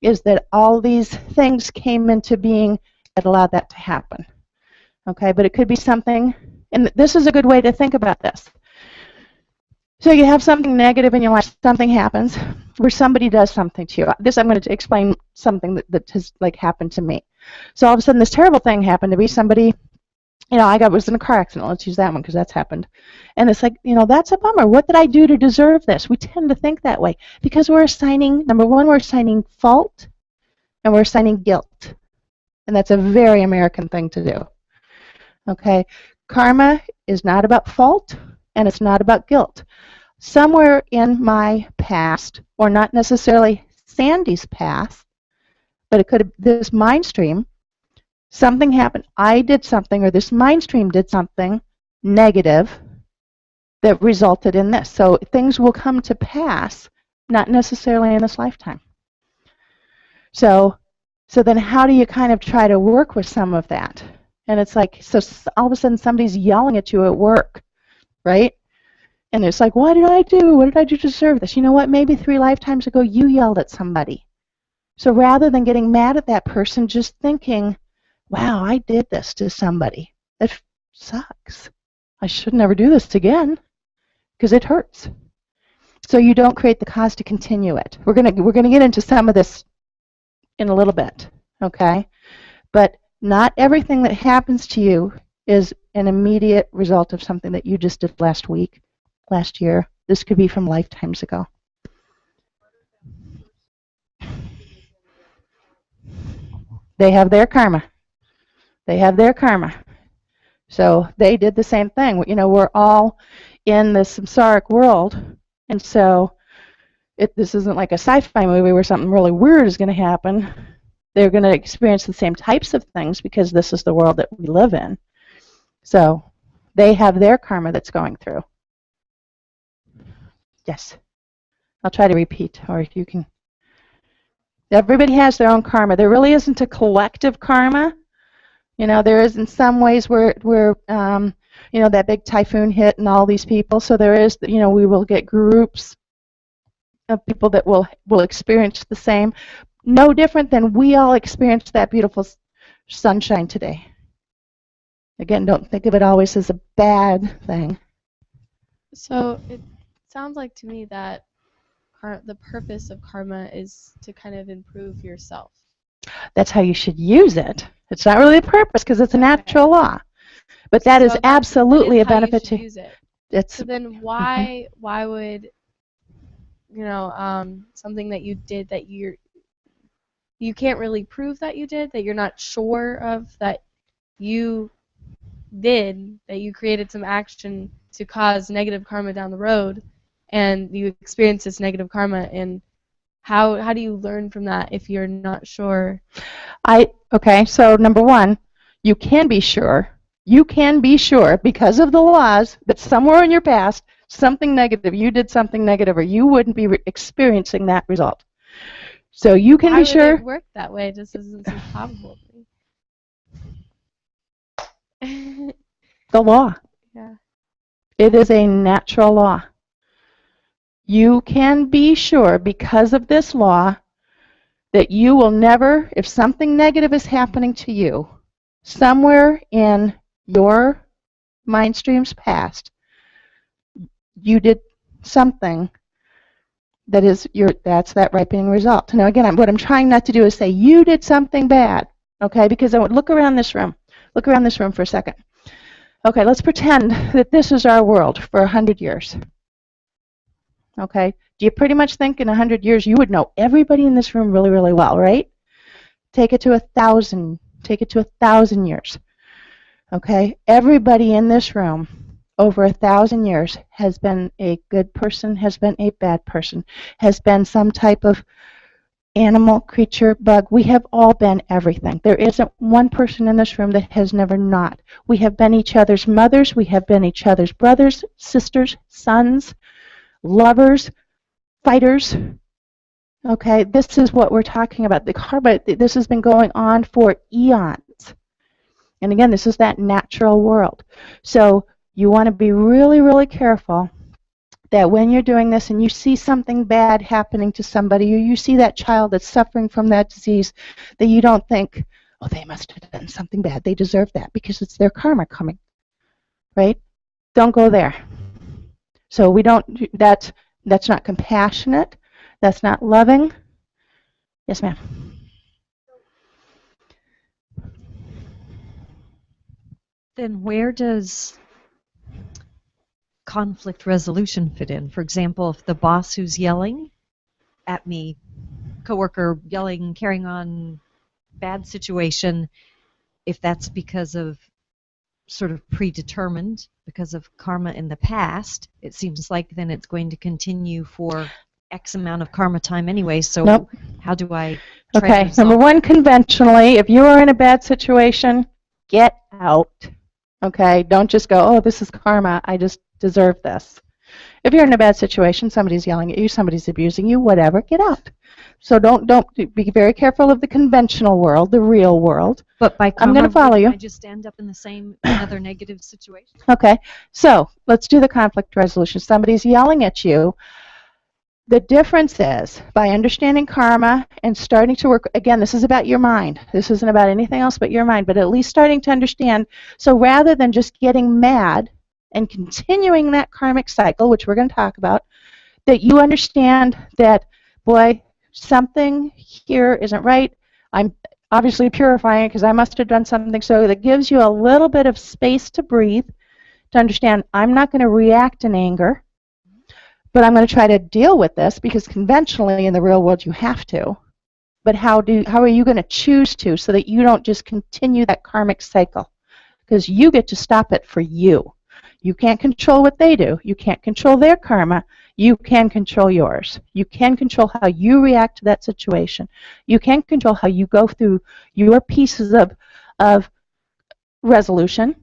is that all these things came into being that allowed that to happen. Okay, but it could be something, and this is a good way to think about this. So you have something negative in your life, something happens where somebody does something to you. This, I'm going to explain something that has like happened to me. So all of a sudden this terrible thing happened to be somebody, you know, was in a car accident. Let's use that one because that's happened. And it's like, you know, that's a bummer. What did I do to deserve this? We tend to think that way because we're assigning, number one, we're assigning fault and we're assigning guilt. And that's a very American thing to do. Okay? Karma is not about fault and it's not about guilt. Somewhere in my past, or not necessarily Sandy's past, but it could have this mind stream, something happened. I did something, or this mind stream did something negative that resulted in this. So things will come to pass, not necessarily in this lifetime. So then how do you kind of try to work with some of that? And it's like, so all of a sudden somebody's yelling at you at work, right? And it's like, what did I do? What did I do to deserve this? You know what? Maybe 3 lifetimes ago you yelled at somebody. So rather than getting mad at that person, just thinking, wow, I did this to somebody. That sucks. I should never do this again because it hurts. So you don't create the cause to continue it. We're gonna get into some of this in a little bit, okay? But not everything that happens to you is an immediate result of something that you just did last week, last year. This could be from lifetimes ago. They have their karma. They have their karma. So they did the same thing. You know, we're all in the samsaric world, and so this isn't like a sci-fi movie where something really weird is going to happen. They're going to experience the same types of things because this is the world that we live in. So they have their karma that's going through. Yes. I'll try to repeat, or if you can. Everybody has their own karma. There really isn't a collective karma. You know, there is in some ways where you know, that big typhoon hit and all these people. So there is, you know, we will get groups of people that will experience the same. No different than we all experienced that beautiful sunshine today. Again, don't think of it always as a bad thing. So it sounds like to me that the purpose of karma is to kind of improve yourself. That's how you should use it. It's not really the purpose because it's a natural law. But that is absolutely a benefit to use it. it's. So then why would, you know, something that you did that you can't really prove that you did, that you're not sure of, that you did, that you created some action to cause negative karma down the road, and you experience this negative karma, and how do you learn from that if you're not sure? Okay, so number one, you can be sure. You can be sure because of the laws that somewhere in your past, something negative, you did something negative, or you wouldn't be experiencing that result. So you can be sure. Why would it work that way? It just doesn't seem probable to me. The law. Yeah. It is a natural law. You can be sure because of this law that you will never, if something negative is happening to you, somewhere in your mind stream's past, you did something that is that's that ripening result. Now again, what I'm trying not to do is say you did something bad, okay? Because I would look around this room. Look around this room for a second. Okay, let's pretend that this is our world for 100 years. Okay, do you pretty much think in 100 years you would know everybody in this room really, really well, right? Take it to 1,000. Take it to 1,000 years. Okay, everybody in this room over 1,000 years has been a good person, has been a bad person, has been some type of animal, creature, bug. We have all been everything. There isn't one person in this room that has never not. We have been each other's mothers. We have been each other's brothers, sisters, sons, lovers, fighters. Okay, this is what we're talking about. The karma, this has been going on for eons. And again, this is that natural world. So you want to be really, really careful that when you're doing this and you see something bad happening to somebody, or you see that child that's suffering from that disease, that you don't think, oh, they must have done something bad. They deserve that because it's their karma coming, right? Don't go there. So we don't, that's not compassionate. That's not loving. Yes, ma'am. Then where does conflict resolution fit in? For example, if the boss who's yelling at me, coworker yelling, carrying on, bad situation, if that's because of sort of predetermined, because of karma in the past, it seems like then it's going to continue for X amount of karma time anyway. So Nope. how do I try to Okay, resolve number one, conventionally, if you are in a bad situation, get out. Okay, don't just go, oh, this is karma, I just deserve this. If you're in a bad situation, somebody's yelling at you, somebody's abusing you, whatever, get out. So don't be very careful of the conventional world, the real world. But by karma, I'm going to follow you. I just end up in the same, another negative situation. Okay, so let's do the conflict resolution. Somebody's yelling at you. The difference is, by understanding karma and starting to work, again, this is about your mind. This isn't about anything else but your mind, but at least starting to understand. So rather than just getting mad and continuing that karmic cycle, which we're going to talk about, that you understand that, boy, something here isn't right. I'm obviously purifying it because I must have done something. So that gives you a little bit of space to breathe, to understand I'm not going to react in anger. But I'm going to try to deal with this because conventionally in the real world you have to. But how are you going to choose to so that you don't just continue that karmic cycle? Because you get to stop it for you. You can't control what they do. You can't control their karma. You can control yours. You can control how you react to that situation. You can control how you go through your pieces of resolution.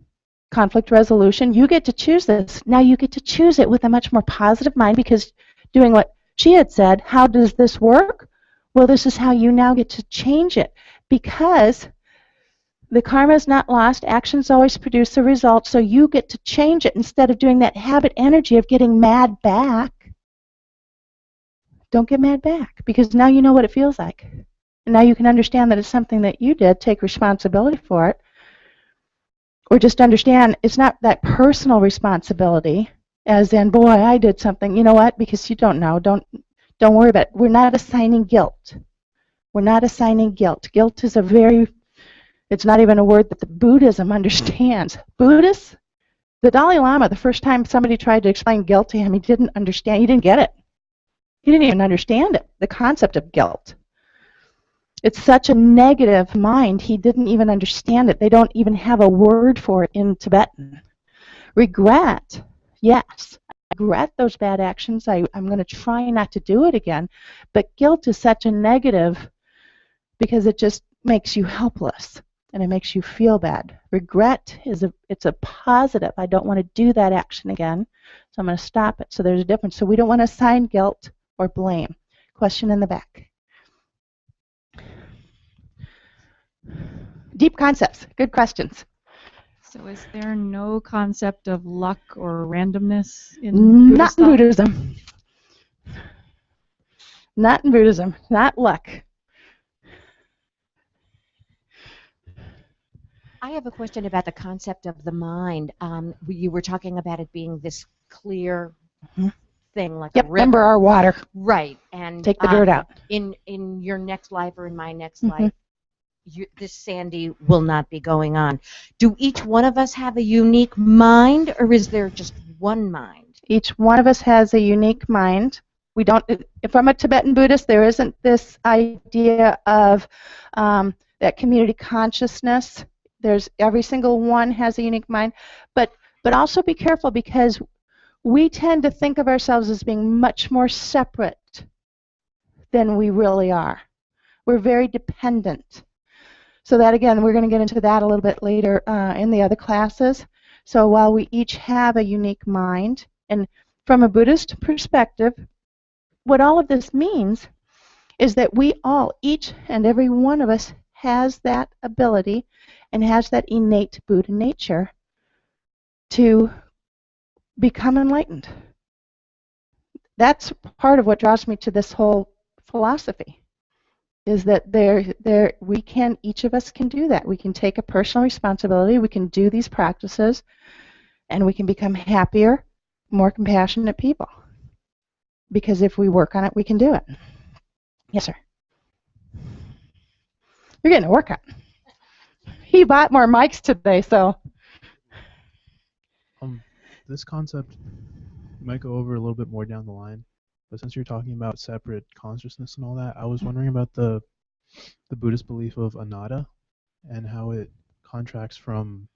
Conflict resolution, you get to choose this. Now you get to choose it with a much more positive mind because doing what she had said, how does this work? Well, this is how you now get to change it because the karma is not lost. Actions always produce a result, so you get to change it instead of doing that habit energy of getting mad back. Don't get mad back because now you know what it feels like. And now you can understand that it's something that you did, take responsibility for it. Or just understand it's not that personal responsibility, as in, boy, I did something. You know what? Because you don't know. Don't worry about it. We're not assigning guilt. We're not assigning guilt. Guilt is it's not even a word that the Buddhism understands. Buddhists, the Dalai Lama, the first time somebody tried to explain guilt to him, he didn't understand. He didn't get it. He didn't even understand it, the concept of guilt. It's such a negative mind, he didn't even understand it. They don't even have a word for it in Tibetan. Regret, yes. I regret those bad actions. I'm going to try not to do it again. But guilt is such a negative because it just makes you helpless and it makes you feel bad. Regret it's a positive. I don't want to do that action again, so I'm going to stop it. So there's a difference. So we don't want to assign guilt or blame. Question in the back. Deep concepts. Good questions. So is there no concept of luck or randomness in Not in Buddhism. Not in Buddhism. Not luck. I have a question about the concept of the mind. You were talking about it being this clear thing, like a river. Remember our water. Right, and take the dirt out. In your next life or in my next life, this Sandy will not be going on. Do each one of us have a unique mind, or is there just one mind? Each one of us has a unique mind. We don't. If I'm a Tibetan Buddhist, there isn't this idea of that community consciousness. There's every single one has a unique mind, but also be careful because we tend to think of ourselves as being much more separate than we really are. We're very dependent. So that, again, we're going to get into that a little bit later in the other classes. So while we each have a unique mind, and from a Buddhist perspective, what all of this means is that we all, each and every one of us, has that ability and has that innate Buddha nature to become enlightened. That's part of what draws me to this whole philosophy, is that we can, each of us can do that. We can take a personal responsibility, we can do these practices, and we can become happier, more compassionate people. Because if we work on it, we can do it. Yes, sir. You're getting a workout. He bought more mics today, so. This concept might go over a little bit more down the line, but since you're talking about separate consciousness and all that, I was wondering about the Buddhist belief of anatta and how it contracts from,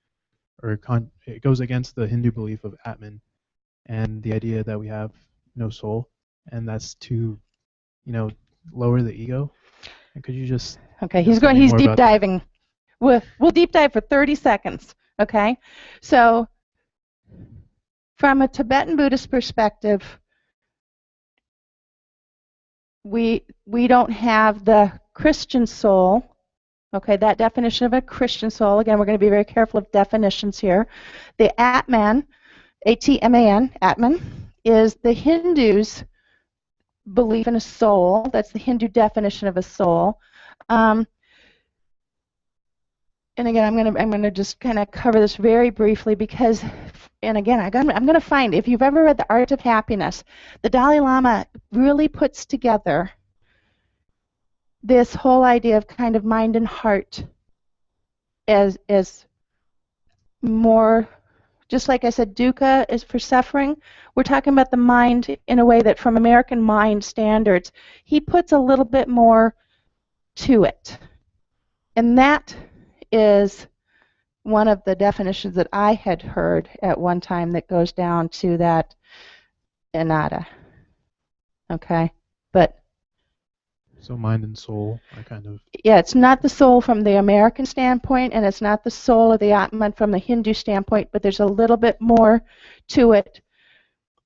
it goes against the Hindu belief of Atman and the idea that we have no soul, and that's to, lower the ego. And could you just Okay, he's deep diving. We'll deep dive for 30 seconds. Okay, so from a Tibetan Buddhist perspective, we don't have the Christian soul. Okay, that definition of a Christian soul. Again, we're going to be very careful of definitions here. The Atman, A-T-M-A-N, Atman, is the Hindus' belief in a soul. That's the Hindu definition of a soul. And again, I'm going to just kind of cover this very briefly because, and again, I'm going to find, if you've ever read The Art of Happiness, the Dalai Lama really puts together this whole idea of kind of mind and heart as more, just like I said, dukkha is for suffering. We're talking about the mind in a way that from American mind standards, he puts a little bit more to it. And that is one of the definitions that I had heard at one time that goes down to that anatta. Okay? But so mind and soul are kind of... Yeah, it's not the soul from the American standpoint, and it's not the soul of the Atman from the Hindu standpoint, but there's a little bit more to it.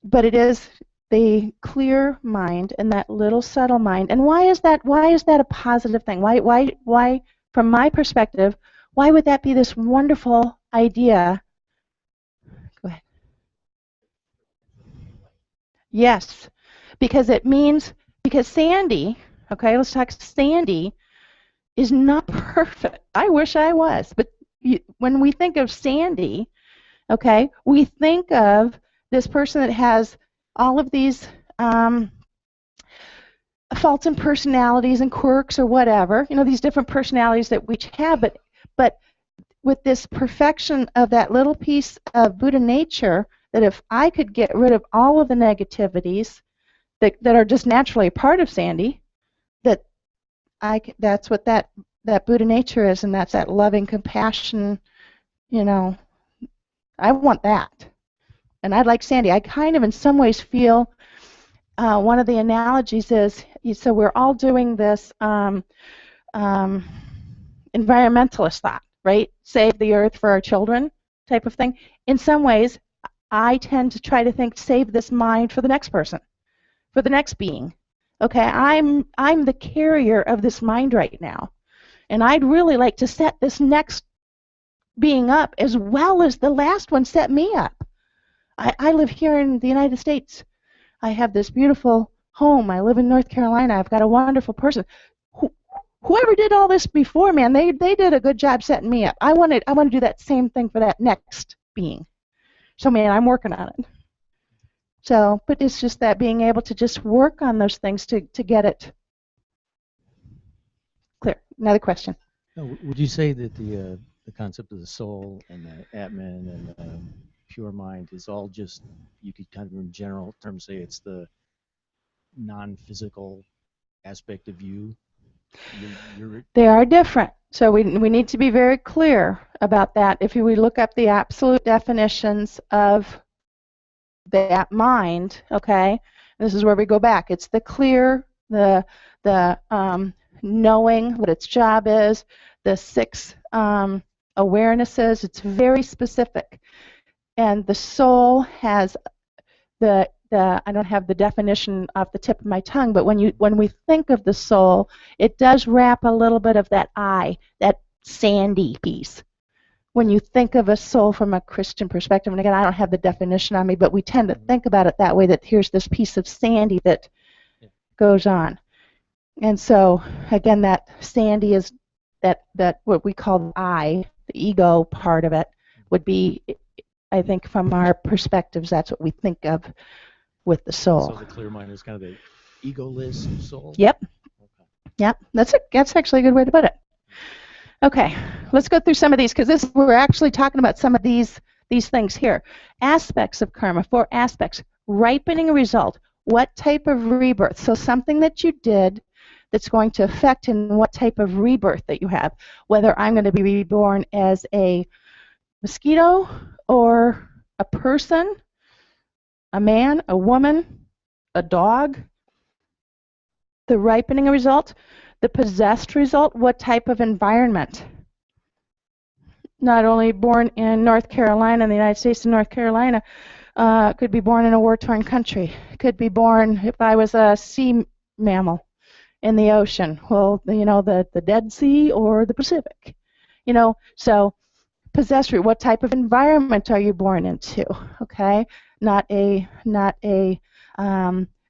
But it is the clear mind and that little subtle mind. And why is that a positive thing? Why from my perspective, why would that be this wonderful idea? Go ahead. Yes, because it means, because Sandy, okay, let's talk, Sandy is not perfect. I wish I was, but when we think of Sandy, okay, we think of this person that has all of these faults and personalities and quirks or whatever, these different personalities that we each have, but with this perfection of that little piece of Buddha nature, that if I could get rid of all of the negativities that are just naturally a part of Sandy, that's what that Buddha nature is, and that's that loving compassion, I want that. And I'd like Sandy. I kind of in some ways feel one of the analogies is, so we're all doing this environmentalist thought, right? Save the earth for our children type of thing. In some ways, I tend to try to think, save this mind for the next person, for the next being. Okay, I'm the carrier of this mind right now, and I'd really like to set this next being up as well as the last one set me up. I live here in the United States. I have this beautiful home. I live in North Carolina. I've got a wonderful person. Whoever did all this before, man, they did a good job setting me up. I want to do that same thing for that next being. So, man, I'm working on it. So, but it's just that being able to just work on those things to get it clear. Another question. Would you say that the concept of the soul and the Atman and the pure mind is all just, you could kind of in general terms say it's the non-physical aspect of you? They are different. So we need to be very clear about that. If we look up the absolute definitions of that mind, okay, this is where we go back. It's the clear, the knowing what its job is, the 6 awarenesses. It's very specific. And the soul has I don't have the definition off the tip of my tongue, but when we think of the soul, it does wrap a little bit of that I, that sandy piece. When you think of a soul from a Christian perspective, and again, I don't have the definition on me, but we tend to think about it that way, that here's this piece of sandy that goes on. And so, again, that sandy is that what we call the I, the ego part of it, would be, I think, from our perspectives, that's what we think of with the soul. So the clear mind is kind of the egoless soul? Yep. Okay. Yep. That's actually a good way to put it. Okay, let's go through some of these, because we're actually talking about some of these things here. Aspects of karma, 4 aspects. Ripening a result. What type of rebirth? So something that you did that's going to affect in what type of rebirth that you have. Whether I'm going to be reborn as a mosquito or a person, a man, a woman, a dog. The ripening result. The possessed result, what type of environment? Not only born in North Carolina, in the United States and North Carolina, could be born in a war-torn country. Could be born if I was a sea mammal in the ocean. Well, the Dead Sea or the Pacific. So possessory, what type of environment are you born into? Okay, not a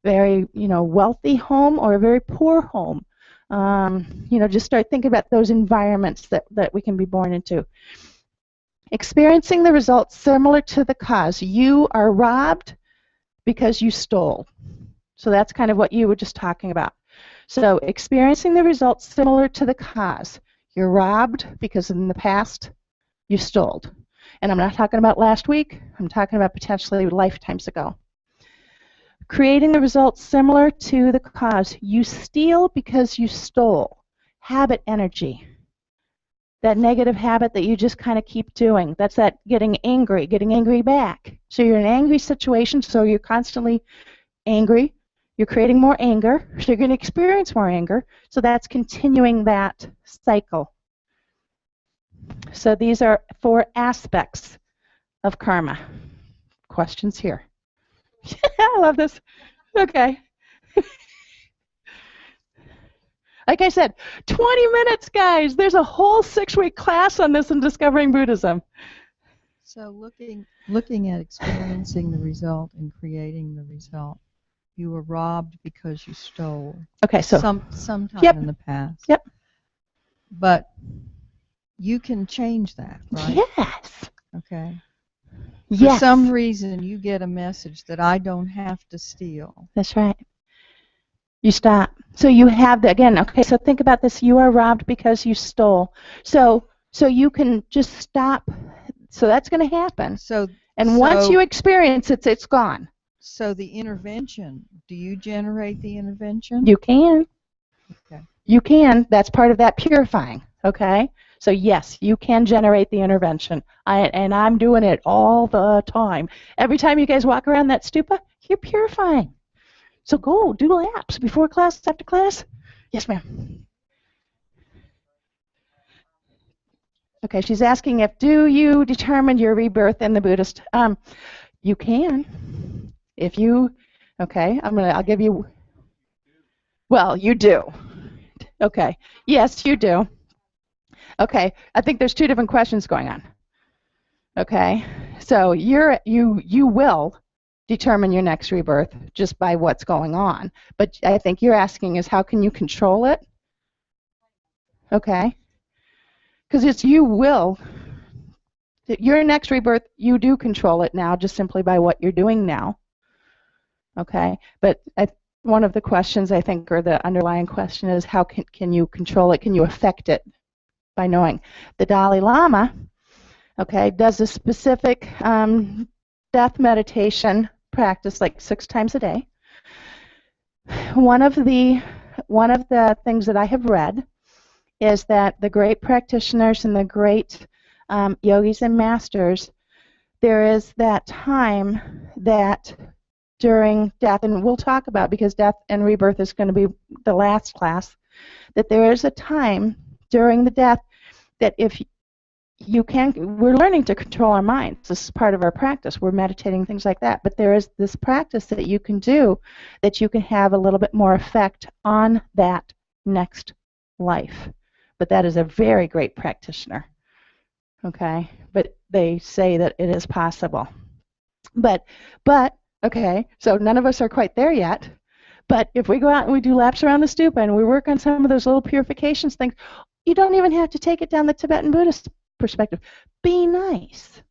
very wealthy home or a very poor home. Just start thinking about those environments that we can be born into. Experiencing the results similar to the cause. You are robbed because you stole. So that's kind of what you were just talking about. So experiencing the results similar to the cause. You're robbed because in the past you stole. And I'm not talking about last week. I'm talking about potentially lifetimes ago. Creating the results similar to the cause. You steal because you stole. Habit energy. That negative habit that you just kind of keep doing. That's that getting angry back. So you're in an angry situation, so you're constantly angry. You're creating more anger, so you're going to experience more anger. So that's continuing that cycle. So these are 4 aspects of karma. Questions here? I love this. Okay. Like I said, 20 minutes, guys. There's a whole 6-week class on this in Discovering Buddhism. So looking at experiencing the result and creating the result, you were robbed because you stole. Okay, so sometime in the past. Yep. But you can change that, right? Yes. Okay. Yes. For some reason, you get a message that I don't have to steal. That's right. You stop. So you have the, again, okay, so think about this. You are robbed because you stole. So you can just stop. So that's going to happen. And once you experience it, it's gone. So the intervention, do you generate the intervention? You can. Okay. You can. That's part of that purifying. Okay? So yes, you can generate the intervention. And I'm doing it all the time. Every time you guys walk around that stupa, you're purifying. So go do laps before class, after class. Yes, ma'am. Okay, she's asking do you determine your rebirth in the Buddhist? You can. If you, okay, I'll give you, well, you do. Okay, yes, you do. Okay, I think there's 2 different questions going on. Okay, so you will determine your next rebirth just by what's going on. But I think you're asking is how can you control it? Okay, because it's you will. Your next rebirth, you do control it now just simply by what you're doing now. Okay, but one of the questions I think, or the underlying question is how can you control it? Can you affect it by knowing? The Dalai Lama, okay, does a specific death meditation practice like 6 times a day. One of the things that I have read is that the great practitioners and the great yogis and masters, there is that time that during death, and we'll talk about because death and rebirth is going to be the last class, that there is a time during the death that if you can, we're learning to control our minds. This is part of our practice. We're meditating, things like that. But there is this practice that you can do that you can have a little bit more effect on that next life. But that is a very great practitioner. Okay? But they say that it is possible. But, okay, so none of us are quite there yet. But if we go out and we do laps around the stupa and we work on some of those little purifications things, you don't even have to take it down the Tibetan Buddhist perspective. Be nice.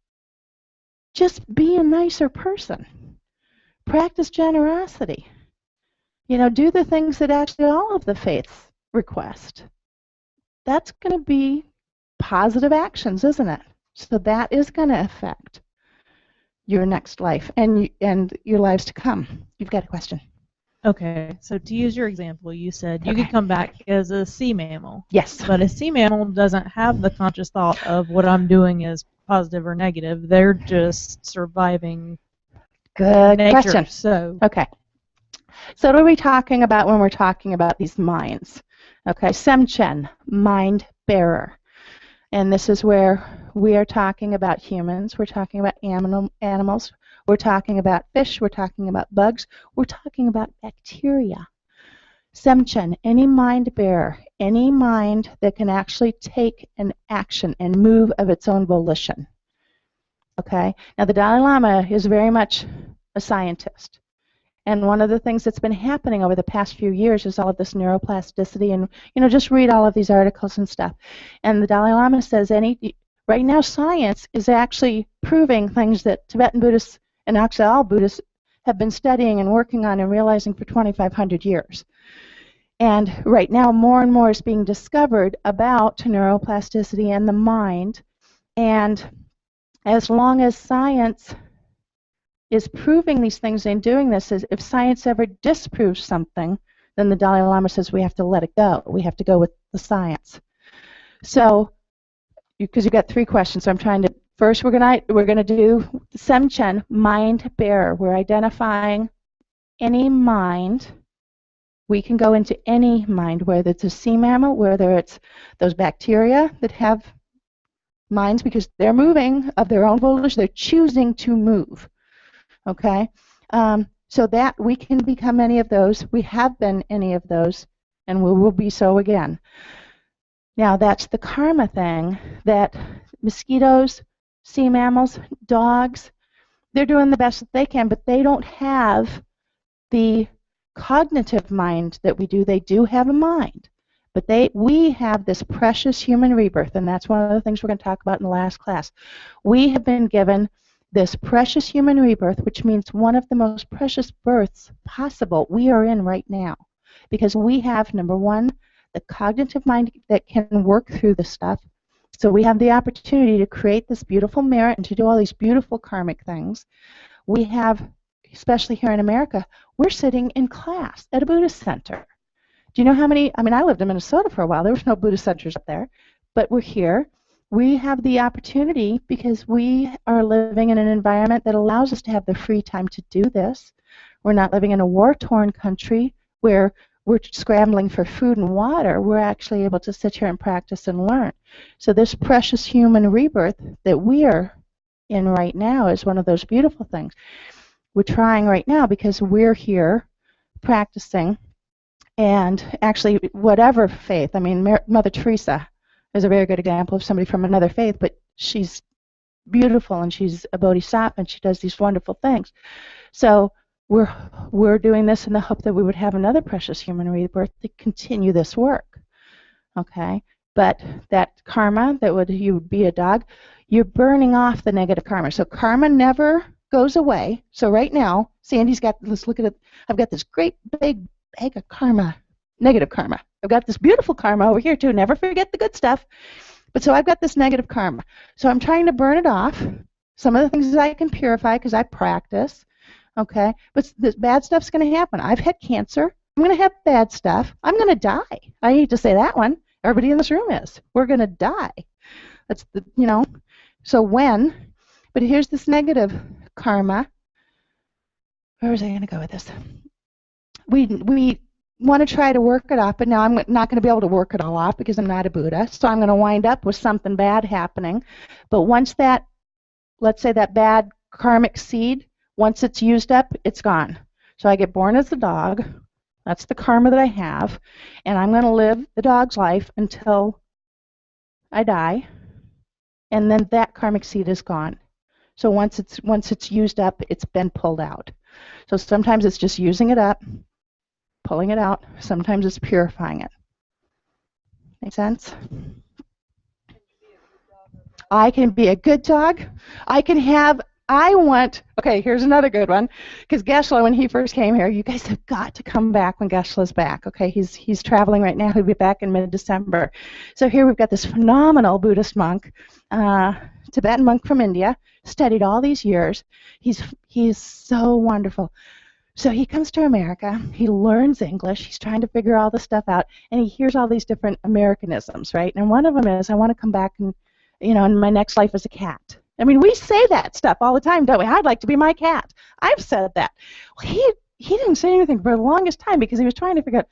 Just be a nicer person. Practice generosity. Do the things that actually all of the faiths request. That's going to be positive actions, isn't it? So that is going to affect your next life and your lives to come. You've got a question. Okay, so to use your example, you said you could come back as a sea mammal. Yes. But a sea mammal doesn't have the conscious thought of what I'm doing is positive or negative. They're just surviving Good nature. question. So okay. So what are we talking about when we're talking about these minds? Okay, Semchen, mind bearer. And this is where we are talking about humans, we're talking about animals, we're talking about fish, we're talking about bugs, we're talking about bacteria. Semchen, any mind bearer, any mind that can actually take an action and move of its own volition. Okay? Now the Dalai Lama is very much a scientist. And one of the things that's been happening over the past few years is all of this neuroplasticity, and just read all of these articles and stuff. And the Dalai Lama says right now science is actually proving things that Tibetan Buddhists and actually all Buddhists have been studying and working on and realizing for 2,500 years. And right now more and more is being discovered about neuroplasticity and the mind. And as long as science is proving these things and doing this, is if science ever disproves something, then the Dalai Lama says we have to let it go. We have to go with the science. So, because you've got 3 questions, so I'm trying to, first we're gonna do Semchen, mind bearer. We're identifying any mind. We can go into any mind, whether it's a sea mammal, whether it's those bacteria that have minds because they're moving of their own volition, they're choosing to move. Okay, so that we can become any of those. We have been any of those, and we will be so again. Now that's the karma thing that mosquitoes, sea mammals, dogs, they're doing the best that they can, but they don't have the cognitive mind that we do. They do have a mind, but we have this precious human rebirth, and that's one of the things we're going to talk about in the last class. We have been given this precious human rebirth, which means one of the most precious births possible we are in right now. Because we have, number one, the cognitive mind that can work through this stuff. So we have the opportunity to create this beautiful merit and to do all these beautiful karmic things. We have, especially here in America, we're sitting in class at a Buddhist center. Do you know how many, I lived in Minnesota for a while. There was no Buddhist centers up there. But we're here. We have the opportunity because we are living in an environment that allows us to have the free time to do this. We're not living in a war-torn country where we're scrambling for food and water. We're actually able to sit here and practice and learn. So this precious human rebirth that we are in right now is one of those beautiful things. We're trying right now because we're here practicing, and actually whatever faith, Mother Teresa is a very good example of somebody from another faith, but she's beautiful and she's a bodhisattva and she does these wonderful things. So we're doing this in the hope that we would have another precious human rebirth to continue this work. Okay? But that karma, you would be a dog, you're burning off the negative karma. So karma never goes away. So right now, Sandy's got, let's look at it, I've got this great big bag of karma, negative karma. I've got this beautiful karma over here too. Never forget the good stuff. But so I've got this negative karma. So I'm trying to burn it off. Some of the things that I can purify because I practice. Okay? But this bad stuff's going to happen. I've had cancer. I'm going to have bad stuff. I'm going to die. I hate to say that one. Everybody in this room is. We're going to die. That's the, So when, but here's this negative karma. Where was I going to go with this? We want to try to work it off, but now I'm not going to be able to work it all off because I'm not a Buddha. So I'm going to wind up with something bad happening. But once that, let's say that bad karmic seed, once it's used up, it's gone. So I get born as a dog. That's the karma that I have. And I'm going to live the dog's life until I die. And then that karmic seed is gone. So once it's used up, it's been pulled out. So sometimes it's just using it up, pulling it out. Sometimes it's purifying it. Make sense? I can be a good dog. Okay, here's another good one. Because Geshe, when he first came here, you guys have got to come back when Geshe's back. Okay, he's traveling right now. He'll be back in mid-December. So here we've got this phenomenal Buddhist monk, Tibetan monk from India, studied all these years. He's so wonderful. So he comes to America, he learns English, he's trying to figure all this stuff out, and he hears all these different Americanisms, right? And one of them is, I want to come back and, in my next life as a cat. I mean, we say that stuff all the time, don't we? I'd like to be my cat. I've said that. Well, he didn't say anything for the longest time because he was trying to figure out,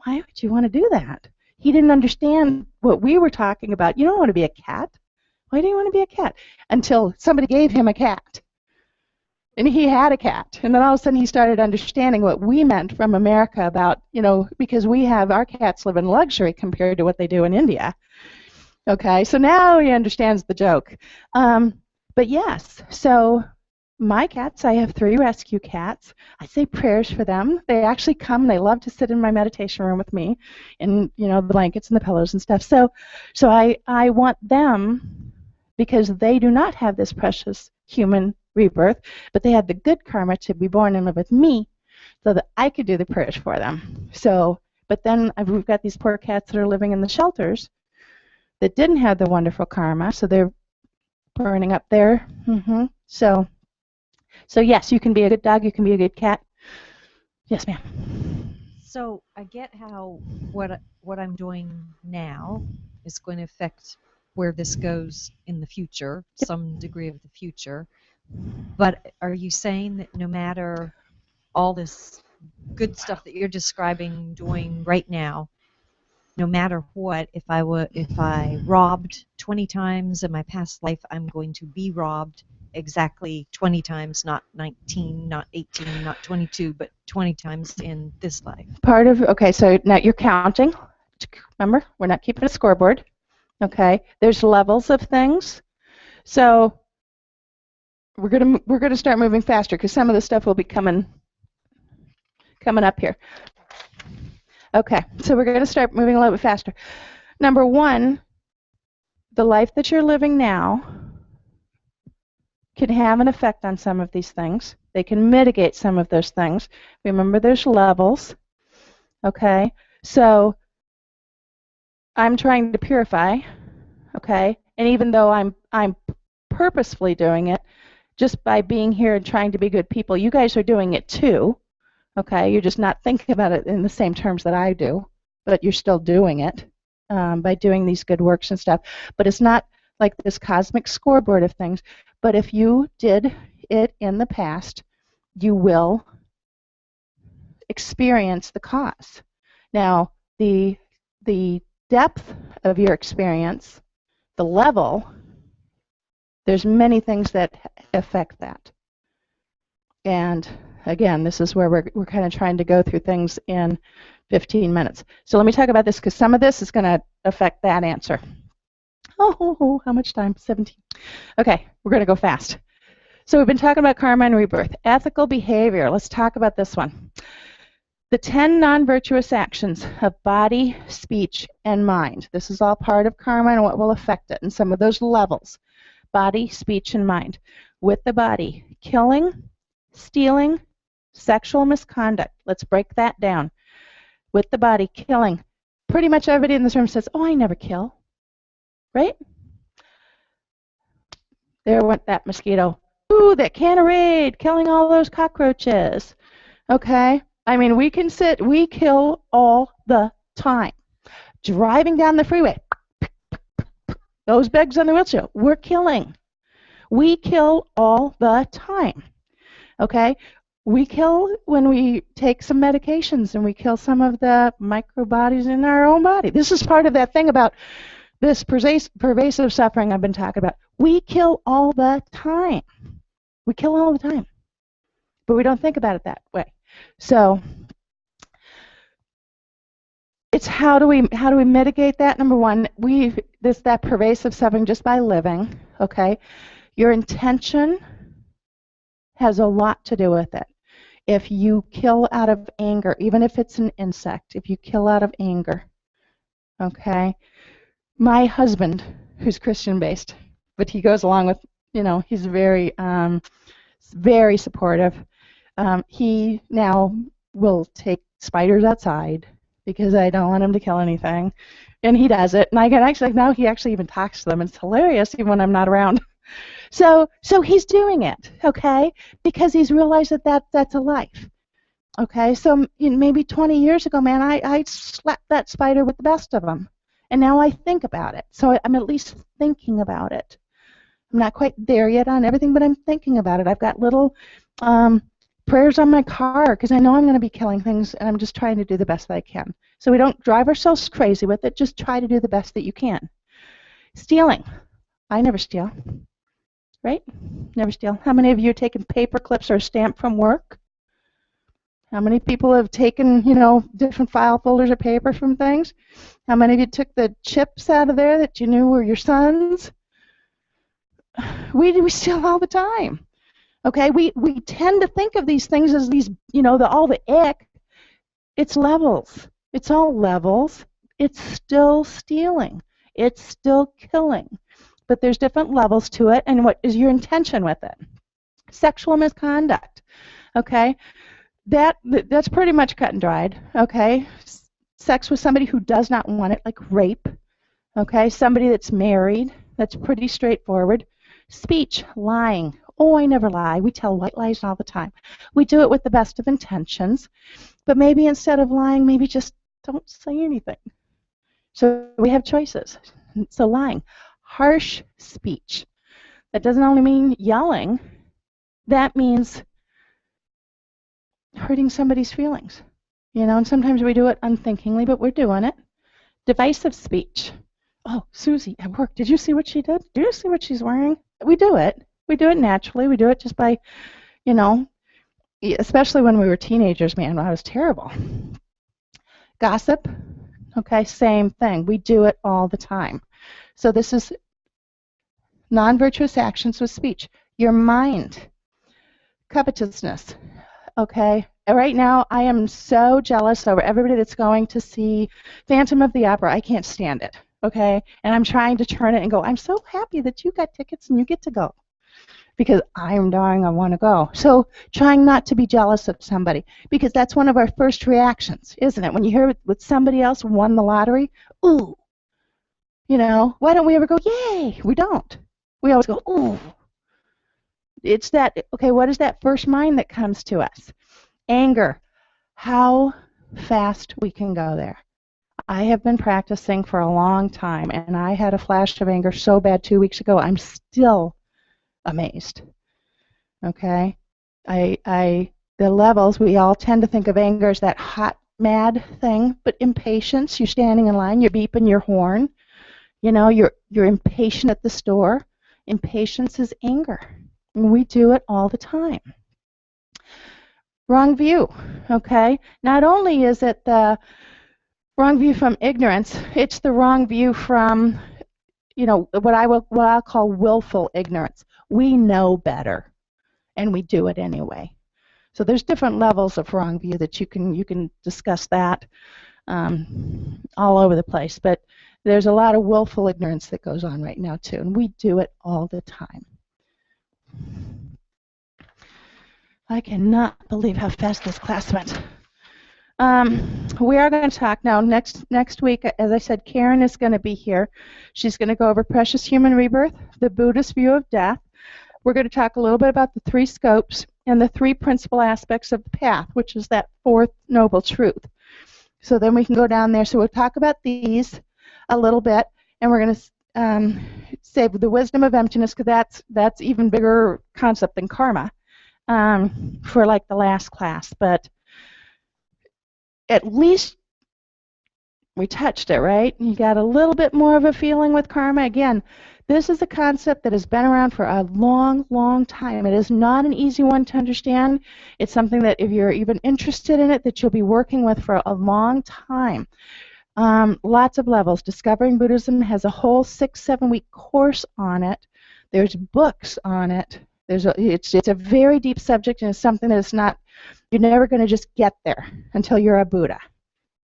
why would you want to do that? He didn't understand what we were talking about. You don't want to be a cat. Why do you want to be a cat? Until somebody gave him a cat. And he had a cat. And then all of a sudden he started understanding what we meant from America about, because our cats live in luxury compared to what they do in India. Okay, so now he understands the joke. But yes, so my cats, I have 3 rescue cats. I say prayers for them. They actually come and they love to sit in my meditation room with me and, the blankets and the pillows and stuff. So I want them, because they do not have this precious human rebirth, but they had the good karma to be born and live with me so that I could do the prayers for them. So, but then we've got these poor cats that are living in the shelters that didn't have the wonderful karma, so they're burning up there. So yes, you can be a good dog, you can be a good cat. Yes, ma'am. So I get how what I'm doing now is going to affect where this goes in the future, some degree of the future. But are you saying that no matter all this good stuff that you're describing doing right now, no matter what, if I robbed 20 times in my past life, I'm going to be robbed exactly 20 times, not 19, not 18, not 22, but 20 times in this life? Okay, so now you're counting. Remember, we're not keeping a scoreboard. Okay, there's levels of things. So we're gonna start moving faster because some of the stuff will be coming up here. Okay, so we're gonna start moving a little bit faster. Number 1, the life that you're living now can have an effect on some of these things. They can mitigate some of those things. Remember, there's levels. Okay, so I'm trying to purify. Okay, and even though I'm purposefully doing it, just by being here and trying to be good people, you guys are doing it too. Okay, you're just not thinking about it in the same terms that I do, but you're still doing it by doing these good works and stuff. But it's not like this cosmic scoreboard of things. But if you did it in the past, you will experience the cause. Now, the depth of your experience, the level, there's many things that affect that. And again, this is where we're kind of trying to go through things in 15 minutes. So let me talk about this because some of this is going to affect that answer. Oh, how much time? 17. Okay, we're going to go fast. So we've been talking about karma and rebirth. Ethical behavior. Let's talk about this one. The 10 non-virtuous actions of body, speech, and mind. This is all part of karma and what will affect it and some of those levels. Body, speech, and mind. With the body, killing, stealing, sexual misconduct. Let's break that down. With the body, killing. Pretty much everybody in this room says, oh, I never kill. Right? There went that mosquito. Ooh, that canarade, killing all those cockroaches. Okay? I mean, we kill all the time. Driving down the freeway, those begs on the wheelchair, we're killing. We kill all the time. Okay? We kill when we take some medications and we kill some of the microbodies in our own body. This is part of that thing about this pervasive suffering I've been talking about. We kill all the time. We kill all the time. But we don't think about it that way. So it's how do we mitigate that? Number one, that pervasive suffering just by living, okay? Your intention has a lot to do with it. If you kill out of anger, even if it's an insect, if you kill out of anger, okay? My husband, who's Christian-based, but he goes along with, he's very, very supportive. He now will take spiders outside because I don't want him to kill anything, and he does it. And now he actually even talks to them. It's hilarious, even when I'm not around. So he's doing it, okay, because he's realized that's a life, okay. So maybe 20 years ago, man, I slapped that spider with the best of them, and now I think about it. So I'm at least thinking about it. I'm not quite there yet on everything, but I'm thinking about it. I've got little prayers on my car because I know I'm going to be killing things, and I'm just trying to do the best that I can. So we don't drive ourselves crazy with it. Just try to do the best that you can. Stealing. I never steal. Right? Never steal. How many of you have taken paper clips or a stamp from work? How many people have taken, different file folders of paper from things? How many of you took the chips out of there that you knew were your son's? We steal all the time. Okay? We tend to think of these things as these, all the ick. It's levels. It's all levels. It's still stealing. It's still killing. But there's different levels to it, and what is your intention with it? Sexual misconduct, okay? That's pretty much cut and dried, okay? Sex with somebody who does not want it, like rape, okay? Somebody that's married, that's pretty straightforward. Speech, lying. Oh, I never lie. We tell white lies all the time. We do it with the best of intentions, but maybe instead of lying, maybe just don't say anything. So we have choices. So lying. Harsh speech. That doesn't only mean yelling. That means hurting somebody's feelings. And sometimes we do it unthinkingly, but we're doing it. Divisive speech. Oh, Susie at work, did you see what she did? Do you see what she's wearing? We do it. We do it naturally. We do it just by, especially when we were teenagers, man, I was terrible. Gossip. Okay, same thing. We do it all the time. So this is non-virtuous actions with speech. Your mind. Covetousness. Okay. Right now, I am so jealous over everybody that's going to see Phantom of the Opera. I can't stand it. Okay. And I'm trying to turn it and go, I'm so happy that you got tickets and you get to go. Because I'm dying, I want to go. So trying not to be jealous of somebody. Because that's one of our first reactions, isn't it? When you hear with somebody else won the lottery, ooh. Why don't we ever go, yay? We don't. We always go, ooh. It's that, okay, what is that first mind that comes to us? Anger. How fast we can go there. I have been practicing for a long time, and I had a flash of anger so bad 2 weeks ago, I'm still amazed. Okay? The levels, we all tend to think of anger as that hot, mad thing, but impatience, you're standing in line, you're beeping your horn, you're impatient at the store. Impatience is anger. And we do it all the time. Wrong view, okay? Not only is it the wrong view from ignorance, it's the wrong view from, what I'll call willful ignorance. We know better, and we do it anyway. So there's different levels of wrong view that you can discuss that all over the place. But there's a lot of willful ignorance that goes on right now too, and we do it all the time. I cannot believe how fast this class went. We are going to talk now next week. As I said, Karen is going to be here. She's going to go over Precious Human Rebirth, the Buddhist view of death. We're going to talk a little bit about the three scopes and the three principal aspects of the path, which is that fourth noble truth. So then we can go down there. So we'll talk about these a little bit, and we're going to save the wisdom of emptiness, because that's even bigger concept than karma. for like the last class, but at least we touched it, right? You got a little bit more of a feeling with karma. Again, this is a concept that has been around for a long, long time. It is not an easy one to understand. It's something that if you're even interested in it, that you'll be working with for a long time. Lots of levels. Discovering Buddhism has a whole 6-7 week course on it. There's books on it. It's a very deep subject, and it's something that it's not, you're never going to just get there until you're a Buddha.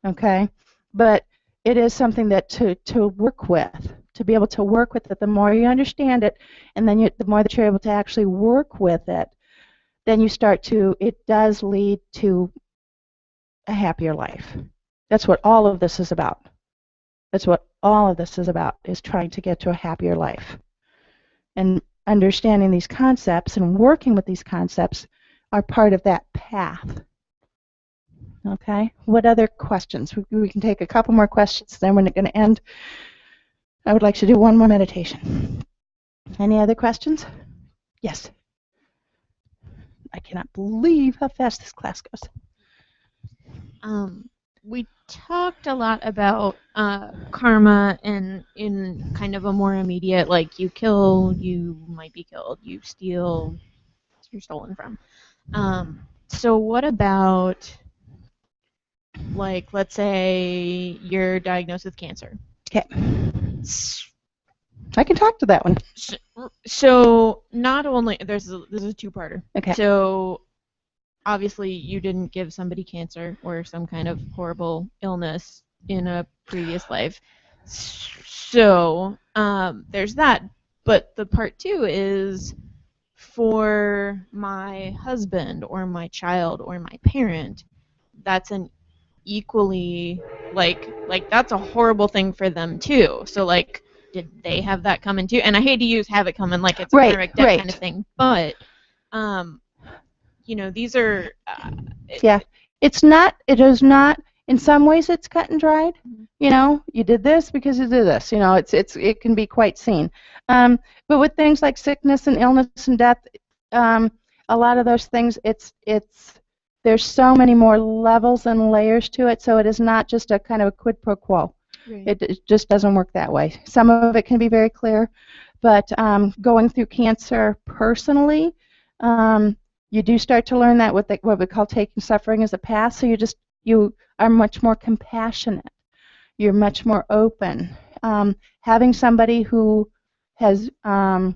Okay? But it is something that to work with, to be able to work with it, the more you understand it, and then the more that you're able to actually work with it, then you start to, it does lead to a happier life. That's what all of this is about. That's what all of this is about, is trying to get to a happier life. And understanding these concepts and working with these concepts are part of that path. Okay, what other questions? We can take a couple more questions, then we're going to end. I would like to do one more meditation. Any other questions? Yes. I cannot believe how fast this class goes. We talked a lot about karma and in kind of a more immediate, like you kill, you might be killed, you steal, you're stolen from. So what about, like, let's say you're diagnosed with cancer. Okay. I can talk to that one. So not only, this is a two-parter. Okay. So obviously you didn't give somebody cancer or some kind of horrible illness in a previous life. So there's that. But the part two is, for my husband or my child or my parent, that's an equally, like that's a horrible thing for them too. So like, did they have that coming too? And I hate to use have it coming like it's a karmic debt kind of thing, but these are yeah, it is not, in some ways it's cut and dried. You did this because you did this. It can be quite seen. But with things like sickness and illness and death, a lot of those things, there's so many more levels and layers to it, so it is not just a kind of a quid pro quo. Right. It just doesn't work that way. Some of it can be very clear, but going through cancer personally, you do start to learn that what we call taking suffering as a path, so you are much more compassionate. You're much more open. Having somebody who has, my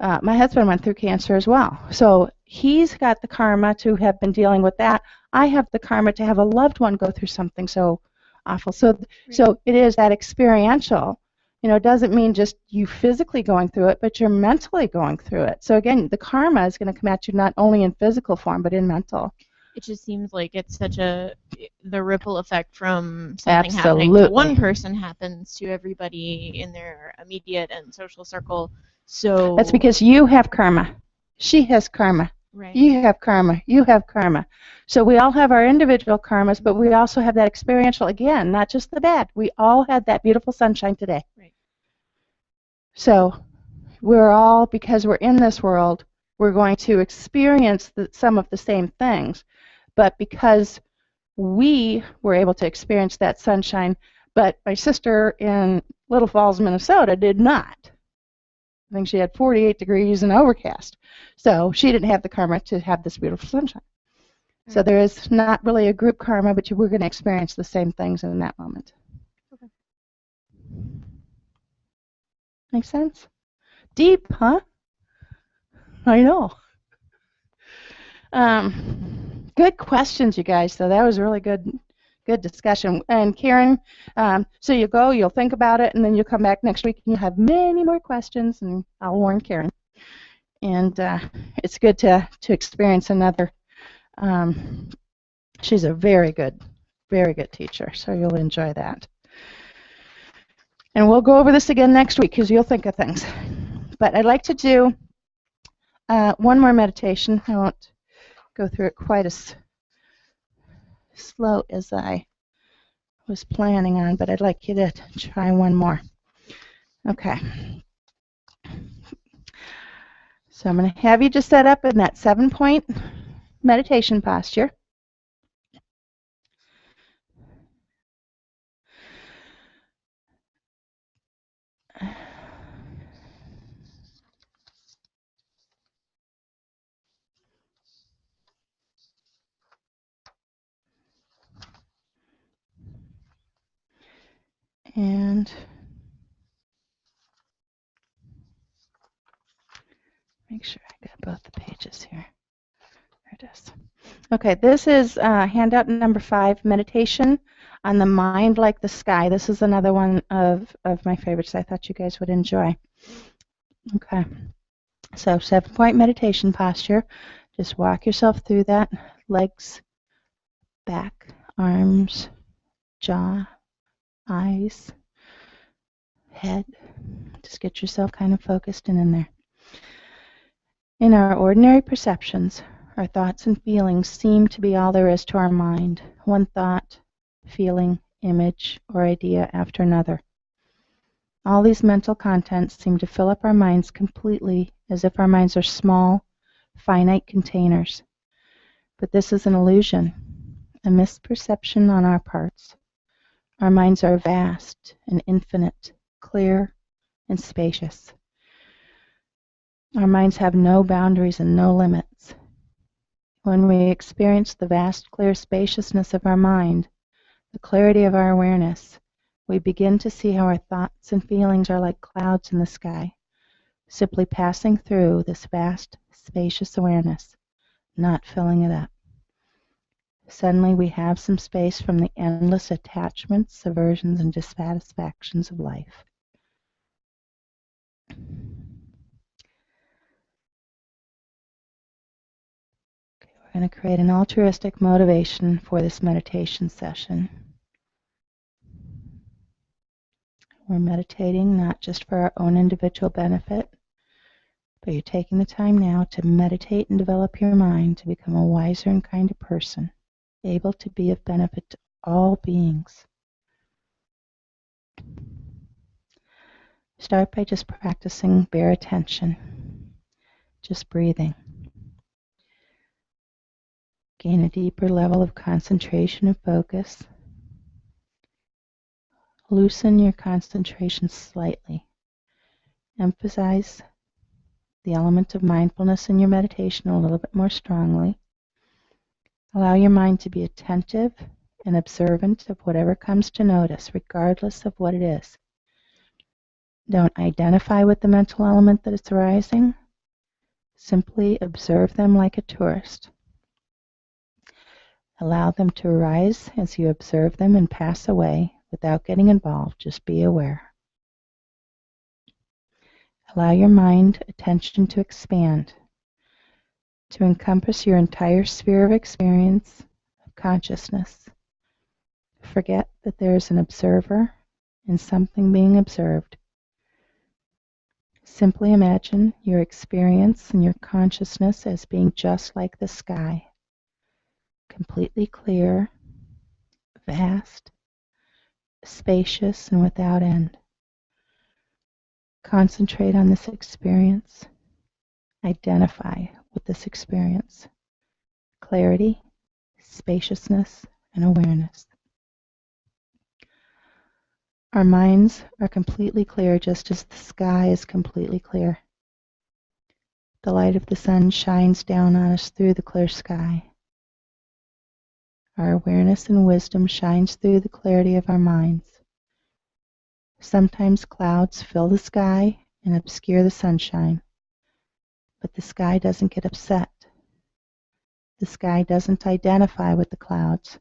husband went through cancer as well, so he's got the karma to have been dealing with that. I have the karma to have a loved one go through something so awful. So it is that experiential. It doesn't mean just you physically going through it, but you're mentally going through it. So again, the karma is going to come at you not only in physical form, but in mental. It just seems like it's such the ripple effect from something Absolutely. happening to one person happens to everybody in their immediate and social circle. So that's because you have karma. She has karma. Right. You have karma. You have karma. So we all have our individual karmas, but we also have that experiential, again, not just the bad. We all had that beautiful sunshine today. Right. So we're all, because we're in this world, we're going to experience some of the same things. But because we were able to experience that sunshine, but my sister in Little Falls, Minnesota did not. I think she had 48 degrees and overcast. So she didn't have the karma to have this beautiful sunshine. Right. So there is not really a group karma, but we're going to experience the same things in that moment. Okay. Make sense? Deep, huh? I know. Good questions, you guys. So that was really good discussion. And Karen, so you'll think about it, and then you'll come back next week and you'll have many more questions, and I'll warn Karen. And it's good to experience another. She's a very good teacher, so you'll enjoy that. And we'll go over this again next week because you'll think of things. But I'd like to do one more meditation. I won't go through it quite as slow as I was planning on, but I'd like you to try one more. Okay. So I'm going to have you just set up in that 7-point meditation posture. And make sure I got both the pages here. There it is. Okay, this is handout number 5, meditation on the mind like the sky. This is another one of my favorites I thought you guys would enjoy. Okay, so 7-point meditation posture. Just walk yourself through that. Legs, back, arms, jaw, eyes, head. Just get yourself kind of focused and in there. In our ordinary perceptions, our thoughts and feelings seem to be all there is to our mind. One thought, feeling, image, or idea after another. All these mental contents seem to fill up our minds completely, as if our minds are small, finite containers. But this is an illusion, a misperception on our parts. Our minds are vast and infinite, clear and spacious. Our minds have no boundaries and no limits. When we experience the vast, clear spaciousness of our mind, the clarity of our awareness, we begin to see how our thoughts and feelings are like clouds in the sky, simply passing through this vast, spacious awareness, not filling it up. Suddenly we have some space from the endless attachments, aversions, and dissatisfactions of life. Okay, we're going to create an altruistic motivation for this meditation session. We're meditating not just for our own individual benefit, but you're taking the time now to meditate and develop your mind to become a wiser and kinder person, able to be of benefit to all beings. Start by just practicing bare attention, just breathing. Gain a deeper level of concentration and focus. Loosen your concentration slightly. Emphasize the element of mindfulness in your meditation a little bit more strongly. Allow your mind to be attentive and observant of whatever comes to notice, regardless of what it is. Don't identify with the mental element that is arising. Simply observe them like a tourist. Allow them to arise as you observe them and pass away without getting involved. Just be aware. Allow your mind attention to expand, to encompass your entire sphere of experience, of consciousness. Forget that there is an observer and something being observed. Simply imagine your experience and your consciousness as being just like the sky, completely clear, vast, spacious, and without end. Concentrate on this experience. Identify with this experience. Clarity, spaciousness, and awareness. Our minds are completely clear just as the sky is completely clear. The light of the sun shines down on us through the clear sky. Our awareness and wisdom shines through the clarity of our minds. Sometimes clouds fill the sky and obscure the sunshine, but the sky doesn't get upset. The sky doesn't identify with the clouds.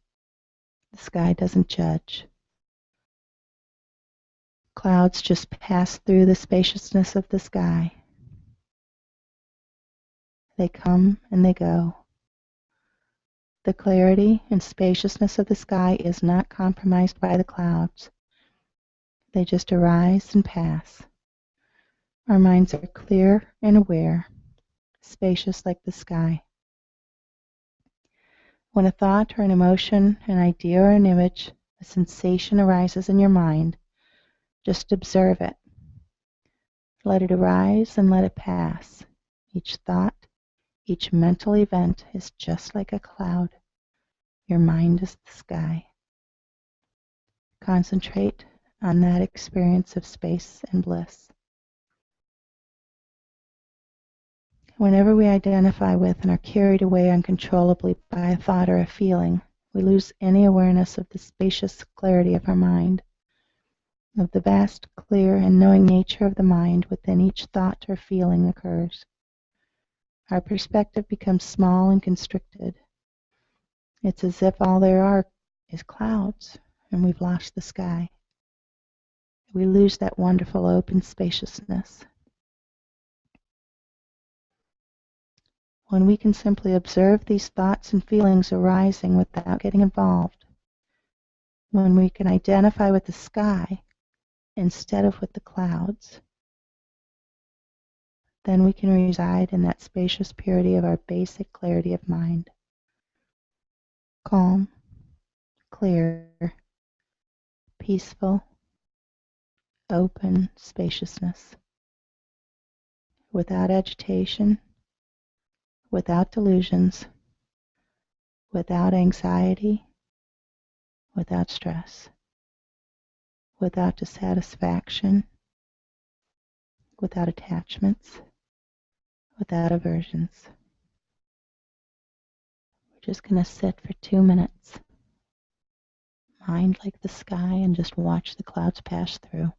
The sky doesn't judge. Clouds just pass through the spaciousness of the sky. They come and they go. The clarity and spaciousness of the sky is not compromised by the clouds. They just arise and pass. Our minds are clear and aware, spacious like the sky. When a thought or an emotion, an idea or an image, a sensation arises in your mind, just observe it. Let it arise and let it pass. Each thought, each mental event is just like a cloud. Your mind is the sky. Concentrate on that experience of space and bliss. Whenever we identify with and are carried away uncontrollably by a thought or a feeling, we lose any awareness of the spacious clarity of our mind, of the vast, clear, and knowing nature of the mind within each thought or feeling occurs. Our perspective becomes small and constricted. It's as if all there are is clouds, and we've lost the sky. We lose that wonderful open spaciousness. When we can simply observe these thoughts and feelings arising without getting involved, when we can identify with the sky instead of with the clouds, then we can reside in that spacious purity of our basic clarity of mind. Calm, clear, peaceful, open spaciousness, without agitation, without delusions, without anxiety, without stress, without dissatisfaction, without attachments, without aversions. We're just going to sit for 2 minutes, mind like the sky, and just watch the clouds pass through.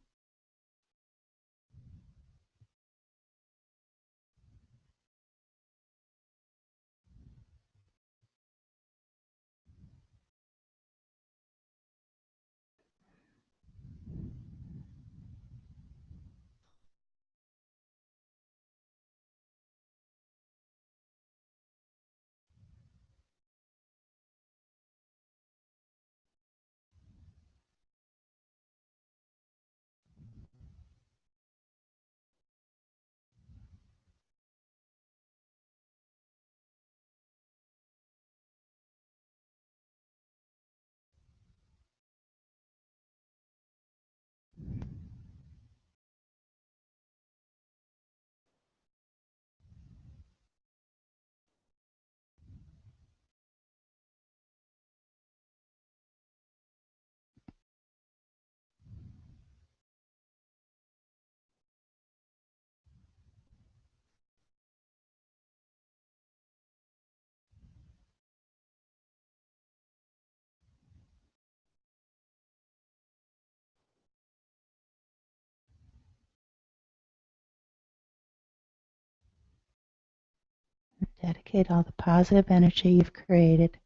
Dedicate all the positive energy you've created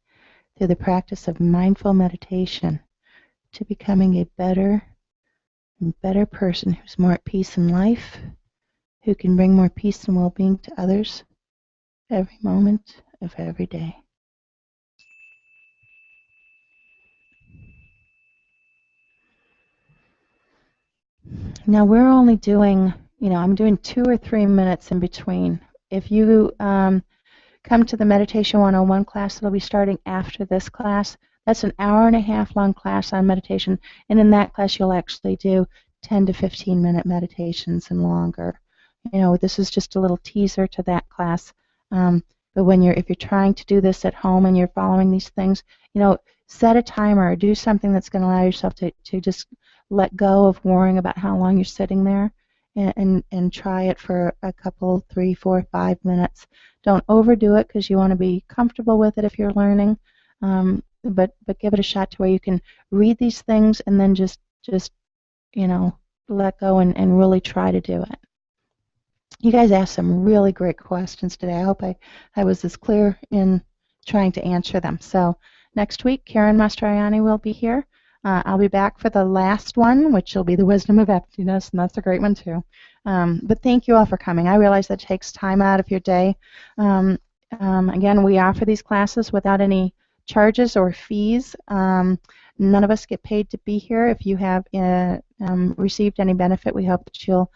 through the practice of mindful meditation to becoming a better and better person who's more at peace in life, who can bring more peace and well-being to others every moment of every day. Now we're only doing, I'm doing 2 or 3 minutes in between. If you come to the Meditation 101 class that'll be starting after this class, that's an hour and a half long class on meditation, and in that class you'll actually do 10 to 15 minute meditations and longer. This is just a little teaser to that class. But if you're trying to do this at home and you're following these things, set a timer or do something that's going to allow yourself to just let go of worrying about how long you're sitting there, and try it for a couple, 3, 4, 5 minutes. Don't overdo it because you want to be comfortable with it if you're learning, but give it a shot to where you can read these things and then just let go and really try to do it. You guys asked some really great questions today. I hope I was as clear in trying to answer them. So next week, Karen Mastroianni will be here. I'll be back for the last one, which will be the wisdom of emptiness, and that's a great one too. But thank you all for coming. I realize that takes time out of your day. Again, we offer these classes without any charges or fees. None of us get paid to be here. If you have received any benefit, we hope that you'll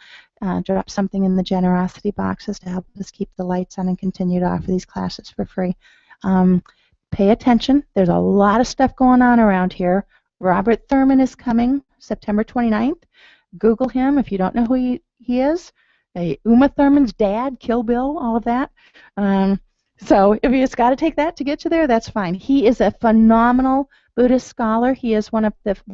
drop something in the generosity boxes to help us keep the lights on and continue to offer these classes for free. Pay attention. There's a lot of stuff going on around here. Robert Thurman is coming September 29th. Google him if you don't know who he is. Uma Thurman's dad, Kill Bill, all of that. So if you just got to take that to get you there, that's fine. He is a phenomenal Buddhist scholar. He is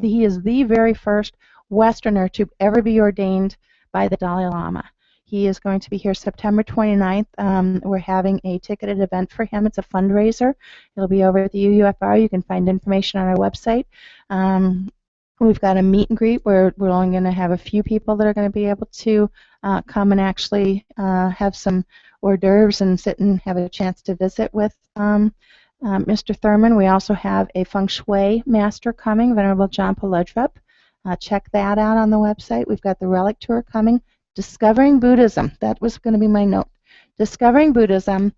he is the very first Westerner to ever be ordained by the Dalai Lama. He is going to be here September 29th. We're having a ticketed event for him. It's a fundraiser. It'll be over at the UUFR. You can find information on our website. We've got a meet and greet where we're only going to have a few people that are going to be able to come and actually have some hors d'oeuvres and sit and have a chance to visit with Mr. Thurman. We also have a feng shui master coming, Venerable John Paludrup. Check that out on the website. We've got the relic tour coming. Discovering Buddhism. That was going to be my note. Discovering Buddhism,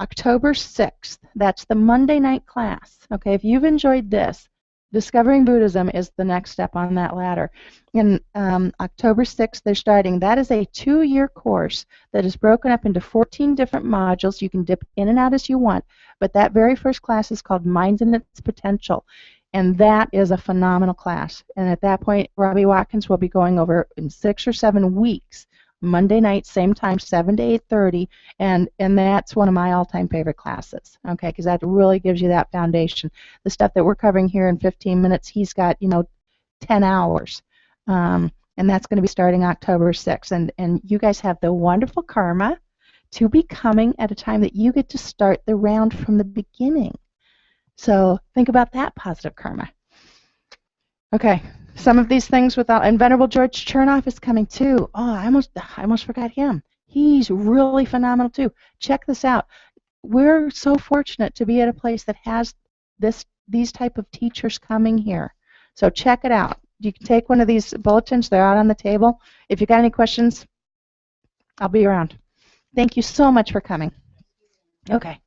October 6th. That's the Monday night class. Okay, if you've enjoyed this, Discovering Buddhism is the next step on that ladder. And October 6th, they're starting. That is a 2-year course that is broken up into 14 different modules. You can dip in and out as you want. But that very first class is called Mind and Its Potential. And that is a phenomenal class. And at that point, Robbie Watkins will be going over in 6 or 7 weeks, Monday night, same time, 7 to 8:30, and that's one of my all-time favorite classes, okay, because that really gives you that foundation. The stuff that we're covering here in 15 minutes, he's got, 10 hours, and that's going to be starting October 6th. And you guys have the wonderful karma to be coming at a time that you get to start the round from the beginning. So think about that positive karma. Okay, some of these things without, and Venerable George Chernoff is coming too. Oh, I almost forgot him. He's really phenomenal too. Check this out. We're so fortunate to be at a place that has these type of teachers coming here. So check it out. You can take one of these bulletins. They're out on the table. If you got any questions, I'll be around. Thank you so much for coming. Okay.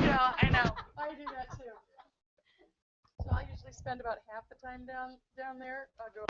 Yeah, I know. I do that too. So I usually spend about half the time down there. I'll go